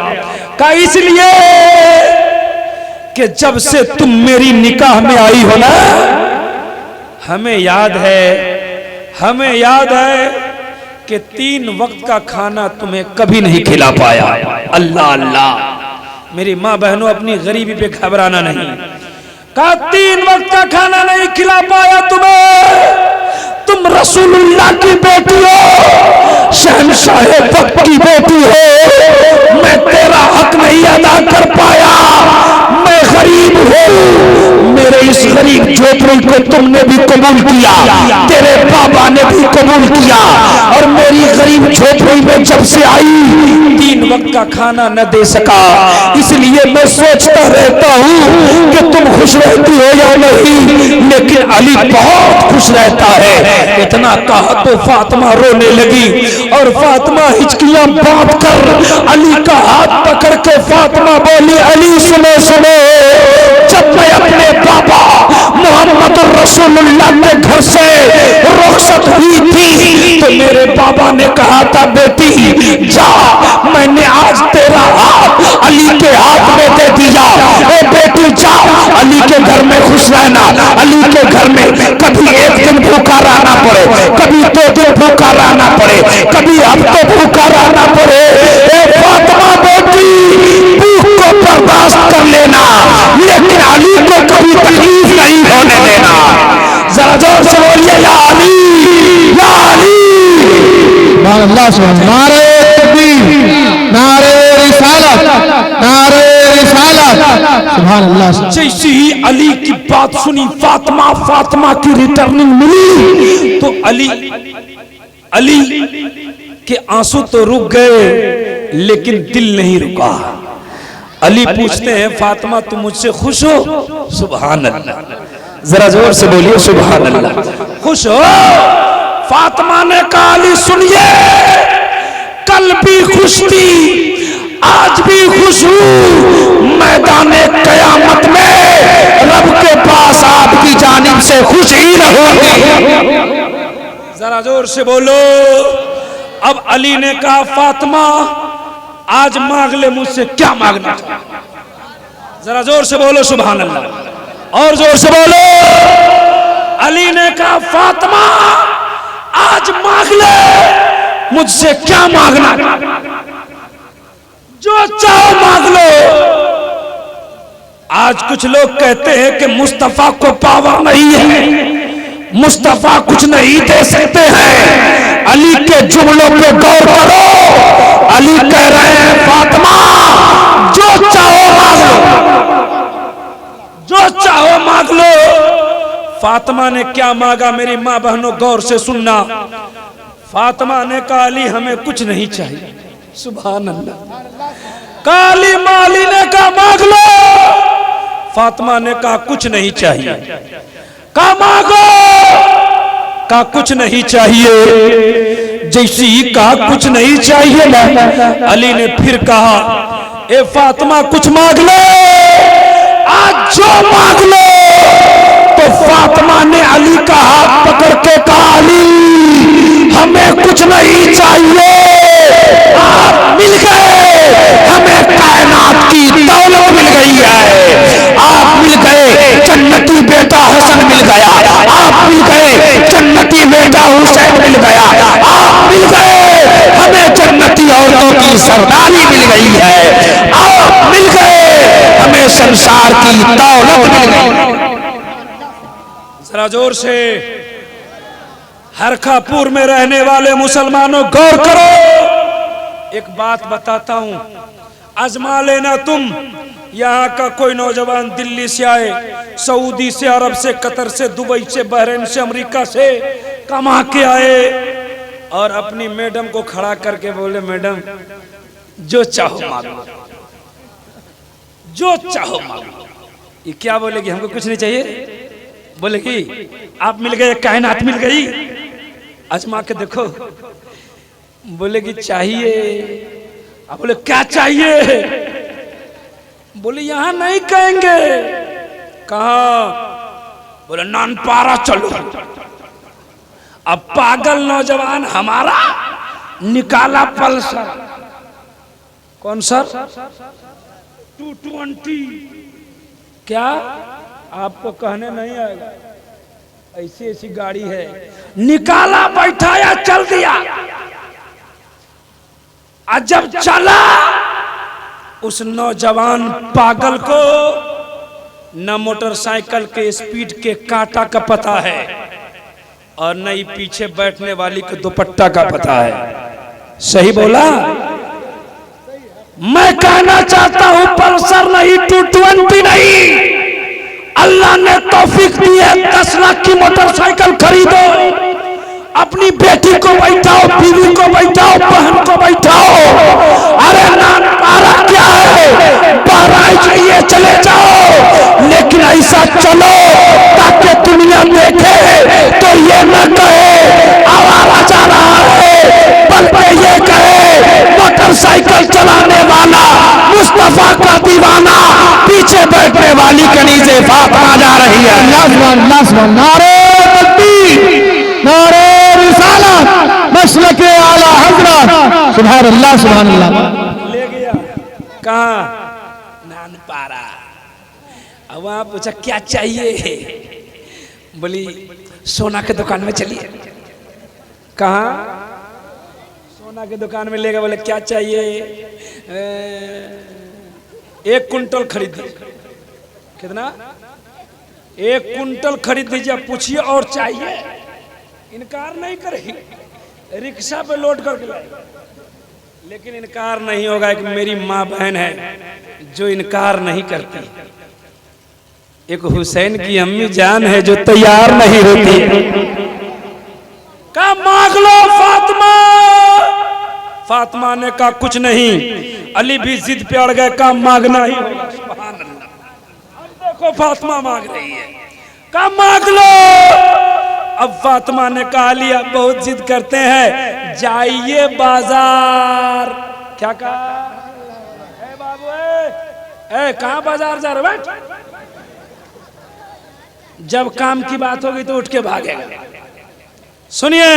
कहा इसलिए कि जब से तुम मेरी निकाह में आई हो ना, हमें याद है कि 3 वक्त का खाना तुम्हें कभी नहीं खिला पाया। अल्लाह अल्लाह। मेरी माँ बहनों अपनी गरीबी पे घबराना नहीं। कहा 3 वक्त का खाना नहीं खिला पाया तुम्हें, तुम रसूलुल्लाह की बेटी हो, शहंशाह वक्त की बेटी हो, मैं तेरा हक नहीं अदा कर पाया, मैं गरीब हूँ, मेरे इस गरीब झोपड़ी को तुमने भी कबूल किया, तेरे बाबा ने भी कबूल किया, और मेरी गरीब झोपड़ी में जब से आई 3 वक्त का खाना न दे सका, इसलिए मैं सोचता रहता हूँ कि तुम खुश रहती हो या नहीं, लेकिन अली बहुत खुश रहता है। इतना कहा तो फातिमा रोने लगी, और फातिमा हिचकियां बांध कर अली का हाथ पकड़ के फातिमा बोली अली सुनो सुनो, जब मैं अपने बाबा मोहम्मद रसूलुल्लाह के घर से रुखसत हुई थी तो मेरे बाबा ने कहा था बेटी जा, मैंने आज तेरा हाथ अली के हाथ में दे दिया, ए बेटी जा अली के घर में खुश रहना, अली के घर में कभी 1 दिन भूखा रहना पड़े, कभी 2 दिन भूखा रहना पड़े, कभी हफ्ते भूखा रहना पड़े, ए फातिमा बेटी भूख को बर्दाश्त कर लेना, लेकिन अली को कभी तकलीफ नहीं होने देना। जरा जोर से बोलिए या अली या अली। अल्लाह सुभान, नारे तकबीर, नारे रिसालत, नारे रिसालत, सुभान अल्लाह। जैसे ही अली की बात सुनी फातिमा की रिटर्निंग मिली तो अली के आंसू तो रुक गए लेकिन दिल नहीं रुका। अली पूछते हैं फातिमा तुम मुझसे खुश हो? सुभान अल्लाह, जरा जोर से बोलिए सुभान अल्लाह। खुश हो? फातिमा ने कहा अली सुनिए, कल भी खुश थी, आज भी खुश हूँ, मैदाने कयामत में रब के पास आपकी जानिब से खुश ही रहूंगी। जरा जोर से बोलो। अब अली ने कहा फातिमा आज मांग ले मुझसे, क्या मांगना? जरा जोर से बोलो सुभान अल्लाह, और जोर से बोलो। अली ने कहा फातिमा आज मांग ले मुझसे, क्या मांगना? जो चाहो मांग लो। आज कुछ लोग कहते हैं कि मुस्तफा को पावर नहीं है, मुस्तफा कुछ नहीं दे सकते हैं। अली के जुमलों पे गौर करो, अली कह रहे हैं फातिमा जो चाहो मांग लो, जो चाहो मांग लो। फातिमा ने क्या मांगा मेरी माँ बहनों गौर से सुनना। फातिमा ने कहा अली हमें कुछ नहीं चाहिए। सुभान अल्लाह। काली माली ने कहा मांग लो। फातिमा ने कहा कुछ नहीं चाहिए। कहा मांगो। कहा कुछ नहीं चाहिए। जैसे ही कहा कुछ नहीं चाहिए ना, अली ने फिर कहा ए फातिमा कुछ मांग लो, आज जो मांग लो। तो फातिमा ने अली का हाथ पकड़ के कहा अली हमें कुछ नहीं चाहिए, आप मिल गए, हमें कायनात की दौलत मिल गई है। आप मिल गए, जन्नती बेटा हसन मिल गया। आप मिल गए, जन्नती बेटा हुसैन मिल गया। आप मिल गए, हमें जन्नती औरतों की सरदारी मिल गई है। आप मिल गए, हमें संसार की दौलत मिल गई। जरा जोर से। हरखापुर में रहने वाले मुसलमानों गौर करो, एक बात बताता हूं, आजमा लेना तुम यहाँ का कोई नौजवान दिल्ली से आए, सऊदी से, अरब से, कतर से, दुबई से, बहरीन से, अमेरिका से कमा के आए और अपनी मैडम को खड़ा करके बोले मैडम जो चाहो मांगो, जो चाहो मांगो। ये क्या बोलेगी? हमको कुछ नहीं चाहिए। बोलेगी आप मिल गए, कायनात मिल गई, आजमा के देखो। बोलेगी चाहिए। आप बोले क्या चाहिए? बोले यहाँ नहीं कहेंगे। कहाँ? बोले नानपारा चलो। अब पागल नौजवान हमारा निकाला पल्सर। कौन सर? 220। क्या आपको कहने नहीं आएगा? ऐसी ऐसी गाड़ी है। निकाला, बैठाया, चल दिया। आज जब चला उस नौजवान पागल को न मोटरसाइकिल के स्पीड के कांटा का पता है और न ही पीछे बैठने वाली के दुपट्टा का पता है। सही बोला? मैं कहना चाहता हूं पल्सर नहीं, 220 नहीं। अल्लाह ने तौफीक दी है, 10 लाख की मोटरसाइकिल खरीदो, अपनी बेटी को बैठाओ, बीवी को बैठाओ, बहन को बैठाओ। अरे नानपारा क्या है? बहराइच लिए चले जाओ, लेकिन ऐसा चलो ताकि दुनिया देखे तो ये न कहे आवारा जा रहा है, बल्कि ये कहे मोटरसाइकिल चलाने वाला मुस्तफा का दीवाना, पीछे बैठने वाली कनीज़े फातिमा जा रही है। नारे तकबीर, नारे रिसालत, मसलके आला हज़रत। सुभान अल्लाह, सुभान अल्लाह। ले गया कहाँ? नानपारा। अब वहां पूछा क्या चाहिए? बोली सोना के दुकान में चलिए। कहाँ? सोना के दुकान में ले गए। बोले क्या चाहिए? 1 कुंटल खरीद दीजिए। कितना? 1 कुंटल खरीद दीजिए। पूछिए और चाहिए? इनकार नहीं करेगी, रिक्शा पे लोड करके लाएगी। लेकिन इनकार नहीं होगा। एक मेरी माँ बहन है जो इनकार नहीं करती। एक हुसैन की अम्मी जान है जो तैयार नहीं होती। कहा मांग लो फातिमा। फातिमा ने कहा कुछ नहीं। अली भी जिद पे अड़ गए, कहा मांगना ही होगा। सुभान अल्लाह। अब देखो फातिमा मांग रही है, कहा मांग लो। अब फातिमा ने कहा अली आप बहुत जिद करते हैं, जाइए बाजार। क्या कहा? ए बाबू, ए कहाँ बाजार जा रहे? बैठ। जब काम की बात होगी तो उठ के भागेगा। सुनिए,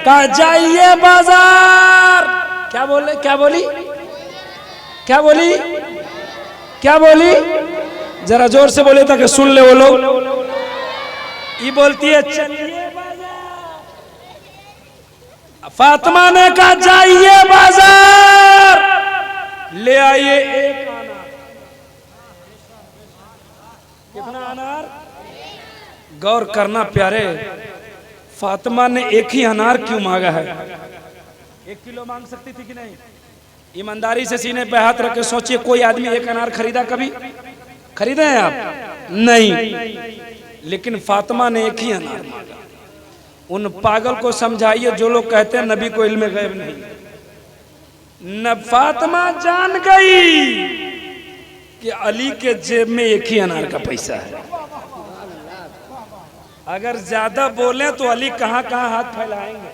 कहा जाइए बाजार। क्या बोले? क्या बोली? क्या बोली? क्या बोली? जरा जोर से बोले ताकि सुन ले वो लोग। ये बोलती है चलिए बाजार। फातिमा ने कहा जाइए बाजार, ले आइए 1 अनार। कितना अनार? गौर करना प्यारे, फातिमा ने एक ही अनार क्यों मांगा है? 1 किलो मांग सकती थी कि नहीं? ईमानदारी से सीने पे हाथ रख के सोचिए, कोई आदमी 1 अनार खरीदा? कभी खरीदे हैं आप? नहीं। लेकिन फातिमा ने एक ही अनार मांगा। उन पागल को समझाइए जो लोग कहते हैं नबी को इल्म गैब नहीं। न फातिमा जान गई कि अली के जेब में एक ही अनार का पैसा है। अगर ज्यादा बोले तो अली कहां कहां हाथ फैलाएंगे।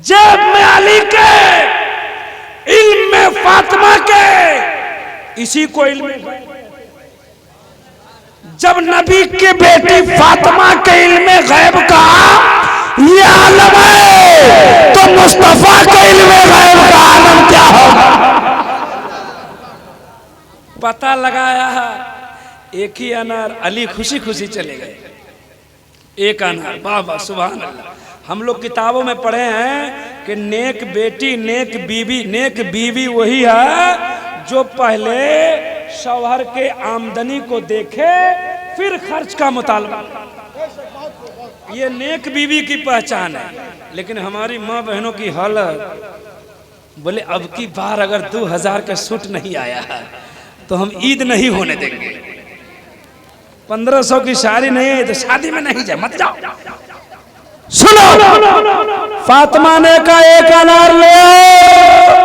जेब में अली के, इल्म में फातिमा के, इसी को इल्म। जब नबी की बेटी फातिमा के इल्म गैब का ये आलम है, तो मुस्तफा के इल्म गैब का आलम क्या होगा? पता लगाया, एक ही अनार। अली खुशी खुशी चले गए। 1 अनार। वाह वाह, सुभान अल्लाह। हम लोग किताबों में पढ़े हैं कि नेक बेटी, नेक बीवी। नेक बीवी वही है जो पहले शौहर के आमदनी को देखे फिर खर्च का मुतालबा। ये नेक बीवी की पहचान है। लेकिन हमारी माँ बहनों की हालत, बोले अब की बार अगर 2000 का सूट नहीं आया है तो हम ईद नहीं होने देंगे। 1500 की शादी नहीं है तो शादी में नहीं जाए, मत जाओ। सुनो, फातिमा ने कहा एक अनार ले आओ।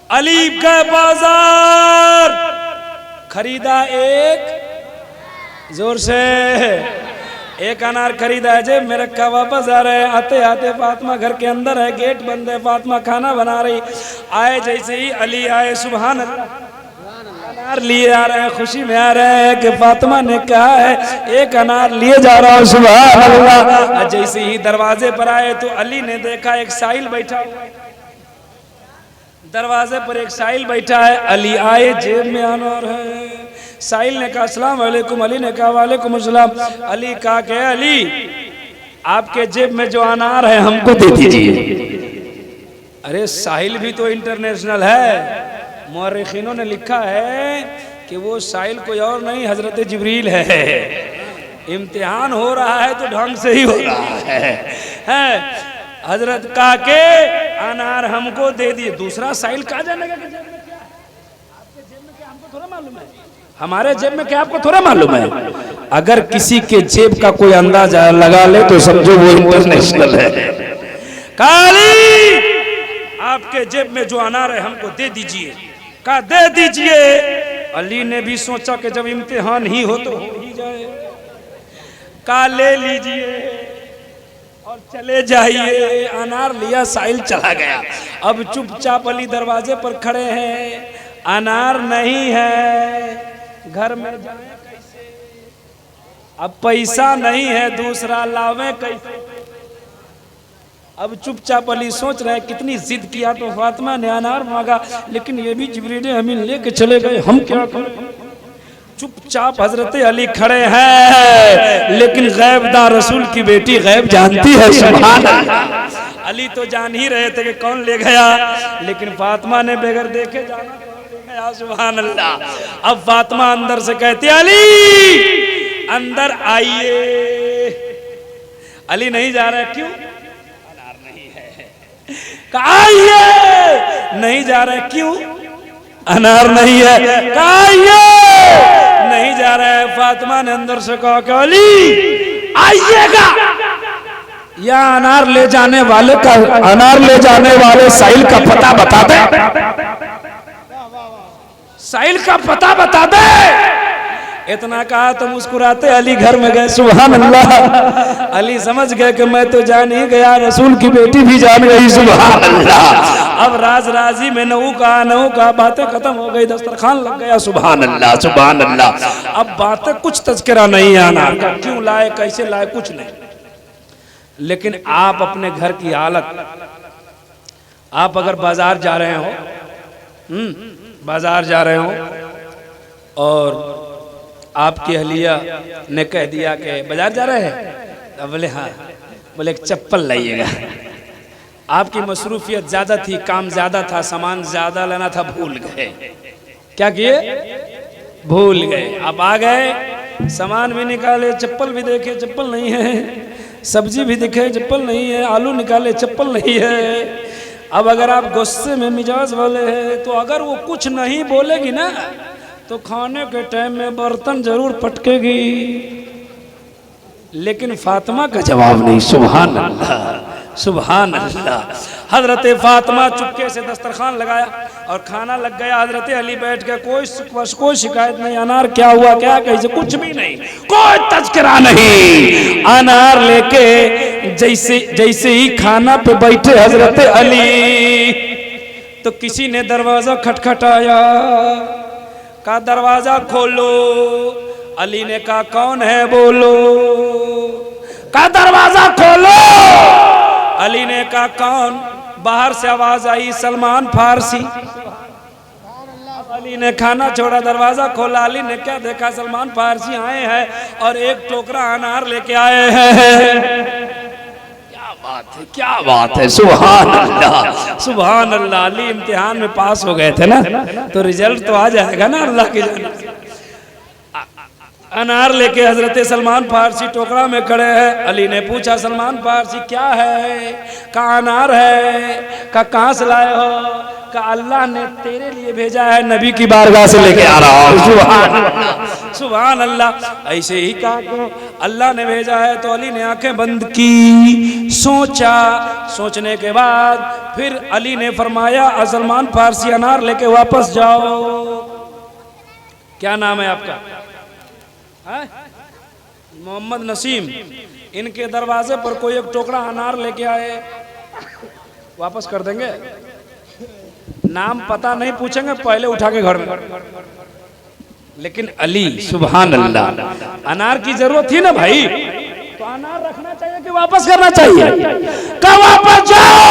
अली का बाजार खरीदा, एक जोर से एक अनार खरीदा है, जेब में रखा, वापस आ रहे हैं। आते आते फातिमा घर के अंदर है, गेट बंद है, फातिमा खाना बना रही। आए जैसे ही अली आए, सुभान अल्लाह, अनार लिए आ रहे हैं, खुशी में आ रहे हैं कि फातिमा ने कहा है एक अनार लिए जा रहा हूं, सुभान अल्लाह। जैसे ही दरवाजे पर आए तो अली ने देखा एक साहिल बैठा हुआ है, दरवाजे पर एक साहिल बैठा है। अली आए, जेब में अनार है। साहिल ने कहा अस्सलाम वालेकुम, अली ने कहा वालेकुम अस्सलाम। अली कहा कि अली आपके जेब में जो अनार है हमको दे दीजिए। अरे साहिल भी तो इंटरनेशनल है, मुअर्रिखीनों ने लिखा है कि वो साहिल कोई और नहीं हजरत जिब्रील है। इम्तिहान हो रहा है तो ढंग से ही हो रहा है। हजरत का के अनार हमको दे दिए। दूसरा साहिल कहा जानेगा कि जेब में क्या है? आपके जेब में क्या हमको थोड़ा मालूम है, हमारे जेब में क्या आपको थोड़ा मालूम है। अगर किसी के जेब का कोई अंदाजा लगा ले तो समझो वो इंटरनेशनल है। काली आपके जेब में जो अनार है हमको दे दीजिए। कहा दे दीजिए। अली ने भी सोचा कि जब इम्तिहान ही हो तो हो ही जाए। कहा ले लीजिए और चले जाइए। अनार लिया, साहिल चला गया। अब चुपचाप अली दरवाजे पर खड़े हैं, अनार नहीं है, घर में जाए कैसे? अब पैसा नहीं है, दूसरा लावे कैसे? अब चुपचाप अली सोच रहे हैं कितनी जिद किया तो फातिमा ने अनार मांगा, लेकिन ये भी जिब्रील अमीन लेके चले गए, हम क्या करें? चुपचाप हजरत अली खड़े हैं, लेकिन गैबदार रसूल की बेटी गैब जानती है, सुभान अल्लाह। अली तो जान ही रहे थे कि कौन ले गया, लेकिन फातिमा ने बगैर देखे जाना ले गया, सुभान अल्लाह। अब फातिमा अंदर से कहती अली अंदर आइए। अली नहीं जा रहा, क्यों? अनार नहीं है। आइए। नहीं जा रहा, क्यों? अनार नहीं है। आइए। नहीं जा रहा है। फातिमा ने अंदर से कहा कि अली आइएगा। या अनार ले जाने वाले का, अनार ले जाने वाले साहिल का पता बता दे, साहिल का पता बता दे। इतना कहा तो मुस्कुराते अली घर में गए, सुभान अल्लाह। अली समझ गए कि मैं तो जान ही गया, रसूल की बेटी भी जान गई, सुभान अल्लाह। अब राज राजी में नऊ का बातें खत्म हो गई, दस्तरखान लग गया, सुभान अल्लाह सुभान अल्लाह। अब बातें कुछ तज़किरा नहीं है अनार का, क्यों लाए, कैसे लाए, कुछ नहीं। लेकिन आप अपने घर की हालत, आप अगर बाजार जा रहे हो, बाजार जा रहे हो और आपकी अहलिया ने कह दिया कि बाजार जा रहे हैं, तो बोले हाँ, बोले एक चप्पल लाइएगा। आपकी मसरूफियत ज्यादा थी, काम ज्यादा था, सामान ज्यादा लेना था, भूल गए। क्या किए? भूल गए। अब आ गए, सामान भी निकाले, चप्पल भी देखे, चप्पल नहीं है, सब्जी भी दिखे, चप्पल नहीं है, आलू निकाले, चप्पल नहीं है। अब अगर आप गुस्से में मिजाज वाले हैं तो अगर वो कुछ नहीं बोलेगी ना तो खाने के टाइम में बर्तन जरूर पटकेगी, लेकिन फातिमा का जवाब नहीं, सुभान अल्लाह सुभान अल्लाह। हजरत फातिमा चुपके से दस्तरखान लगाया और खाना लग गया। हजरत अली बैठ के कोई शिकायत नहीं, अनार क्या हुआ, क्या कैसे, कुछ भी नहीं, कोई तज़किरा नहीं। अनार लेके जैसे ही खाना पे बैठे हजरत अली तो किसी ने दरवाजा खटखटाया। का दरवाजा खोलो। अली ने कहा कौन है बोलो। का दरवाजा खोलो। अली ने कहा कौन। बाहर से आवाज आई सलमान फारसी। अली ने खाना छोड़ा, दरवाजा खोला। अली ने क्या देखा, सलमान फारसी आए हैं और एक टोकरा अनार लेके आए हैं। क्या बात है, सुभान अल्लाह सुभान अल्लाह। अली इम्तिहान में पास हो गए थे ना, तो रिजल्ट तो आ जाएगा ना अल्लाह की जानिब से। अनार लेके हजरत सलमान फारसी टोकरा में खड़े हैं। अली ने पूछा सलमान फारसी क्या है? कहा अनार है। कहाँ से लाए हो? कहा अल्लाह ने तेरे लिए भेजा है, नबी की बारगाह से लेके आ रहा हूं। सुभान अल्लाह, सुभान अल्लाह। ऐसे ही कहा कि अल्लाह ने भेजा है। तो अली ने आंखें बंद की, सोचा। सोचने के बाद फिर अली ने फरमाया सलमान फारसी अनार लेके वापस जाओ। क्या नाम है आपका? मोहम्मद नसीम। इनके दरवाजे पर कोई एक टोकरा अनार लेके आए, वापस कर देंगे? नाम पता नहीं पूछेंगे, पहले उठा के घर में। लेकिन अली, सुभान अल्लाह, अनार की जरूरत थी ना भाई, तो अनार रखना चाहिए कि वापस करना चाहिए? कहा वापस जाओ।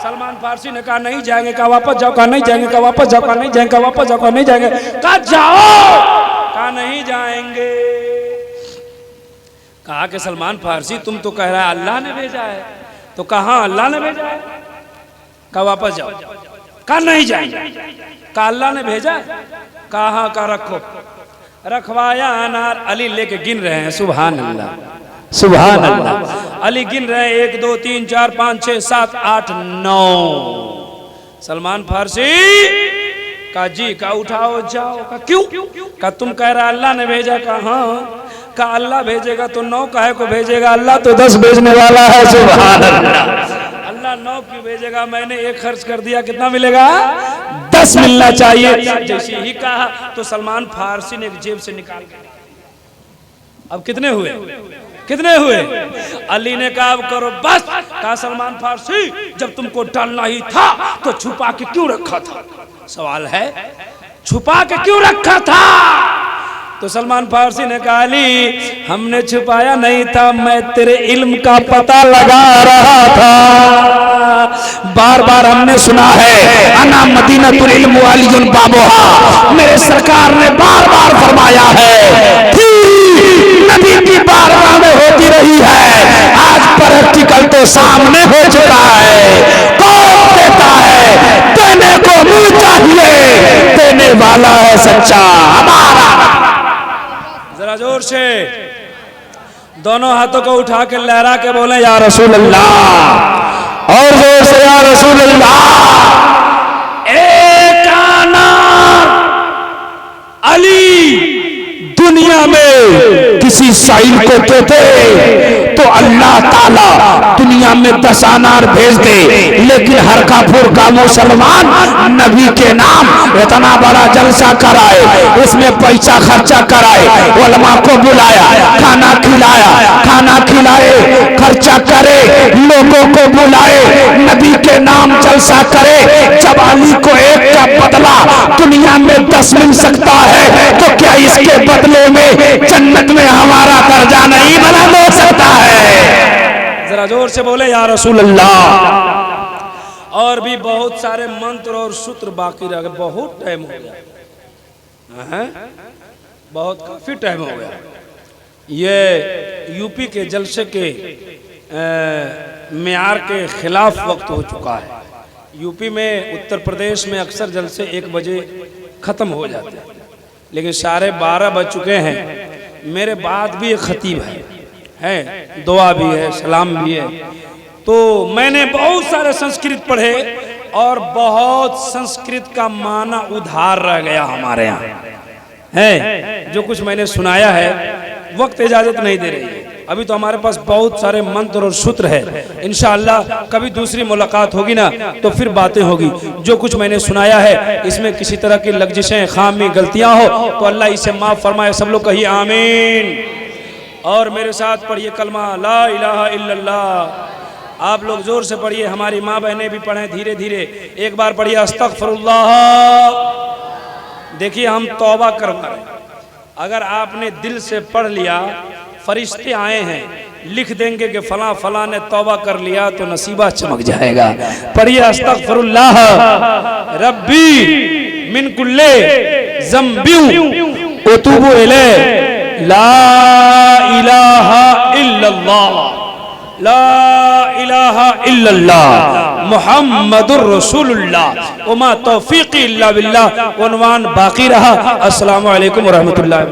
सलमान फारसी ने कहा नहीं जाएंगे। कहा वापस जाओ। कहा नहीं जाएंगे। कहा वापस जाओ। कहा नहीं जाएंगे। कहा वापस जाओ। कहा नहीं जाएंगे। कहा जाओ। कहा नहीं जाएंगे। कहा कि सलमान फारसी तुम तो कह रहा है अल्लाह ने भेजा है। तो कहा अल्लाह ने भेजा है। कहा वापस जाओ। कहा नहीं जाएंगे। कहा अल्लाह ने भेजा है। कहा का रखो। रखवाया अनार। अली लेके गिन रहे हैं, सुभान अल्लाह, सुभान अल्लाह। अली गिन रहे हैं 1 2 3 4 5 6 7 8 9। सलमान फारसी का जी का उठाओ जाओ। का क्यों? का तुम कह रहा अल्लाह ने भेजा। का हाँ। का अल्लाह भेजेगा तो 9 काहे को भेजेगा? अल्लाह तो 10 भेजने वाला है, सुभान अल्लाह। अल्लाह 9 क्यों भेजेगा? मैंने 1 खर्च कर दिया, कितना मिलेगा? 10 मिलना चाहिए। जैसे ही कहा तो सलमान फारसी ने जेब से निकाल के, अब कितने हुए? कितने हुए? अली ने कहा अब करो बस। कहा सलमान फारसी जब तुमको डालना ही था तो छुपा के क्यों रखा था? सवाल है, छुपा के क्यों रखा था? तो सलमान फारसी ने कहा अली हमने छुपाया नहीं था, मैं तेरे इल्म का पता लगा रहा था। बार बार हमने सुना है अना मदीनतुल इल्म वालियुन बाबुहा, मेरे सरकार ने बार बार फरमाया है नबी की बारगाह में होती रही है। आज प्रैक्टिकल तो सामने हो चुका है। कौन देता है? देने को मुंह चाहिए, देने वाला है सच्चा हमारा। जरा जोर से दोनों हाथों को उठा के लहरा के बोले या रसूल अल्लाह, और जोर से या रसूल अल्लाह। एक आना अली दुनिया में किसी साइल को देते तो अल्लाह ताला दुनिया में 10 अनार भेज दे, लेकिन हर काफुर का मुसलमान नबी के नाम इतना बड़ा जलसा कराए, इसमें पैसा खर्चा कराए, उलमा को बुलाया, खाना खिलाया, खाना खिलाए, खर्चा करे, लोगों को बुलाए, नबी के नाम जलसा करे। जब अली को 1 का बदला दुनिया में 10 मिल सकता है तो क्या इसके बदले में जन्नत में हमारा दर्जा नहीं बना दे सकता है? जरा जोर से बोले या रसूल अल्लाह। और भी बहुत सारे मंत्र और सूत्र बाकी रह गए, बहुत टाइम हो गया, बहुत काफी टाइम हो गया। ये यूपी के जलसे के मेयार के खिलाफ वक्त हो चुका है। यूपी में, उत्तर प्रदेश में अक्सर जलसे 1 बजे खत्म हो जाते हैं, लेकिन 12:30 बज चुके हैं। मेरे बाद भी एक खतीब है, दुआ भी है, सलाम भी है। तो मैंने बहुत सारे संस्कृत पढ़े और बहुत संस्कृत का माना उधार रह गया हमारे यहाँ है। जो कुछ मैंने सुनाया है वक्त इजाजत नहीं दे रही है। अभी तो हमारे पास बहुत सारे मंत्र और सूत्र है। इंशाअल्लाह कभी दूसरी मुलाकात होगी ना तो फिर बातें होगी। जो कुछ मैंने सुनाया है इसमें किसी तरह की लग्जिशें, खामी, गलतियां हो तो अल्लाह इसे माफ फरमाए। सब लोग कहिए आमीन। और मेरे साथ पढ़िए कलमा ला इलाहा इल्लल्लाह। आप लोग जोर से पढ़िए, हमारी माँ बहनें भी पढ़ें धीरे धीरे। एक बार पढ़िए अस्तगफिरुल्लाह। देखिए हम तौबा करवा रहे हैं। अगर आपने दिल से पढ़ लिया, फरिश्ते आए हैं लिख देंगे कि फला फला ने तौबा कर लिया तो नसीबा चमक जाएगा। पढ़िए अस्तगफिरुल्लाह रब्बी मिन कुल्ले ज़म्बिन अतूबु इलैह ला इलाहा इल्लल्लाह ला इलाहा इल्लल्लाह मुहम्मदुर रसूलुल्लाह वमा तौफीकी इल्ला बिल्लाह। उन्वान बाकी रहा। अस्सलामु अलैकुम व रहमतुल्लाह।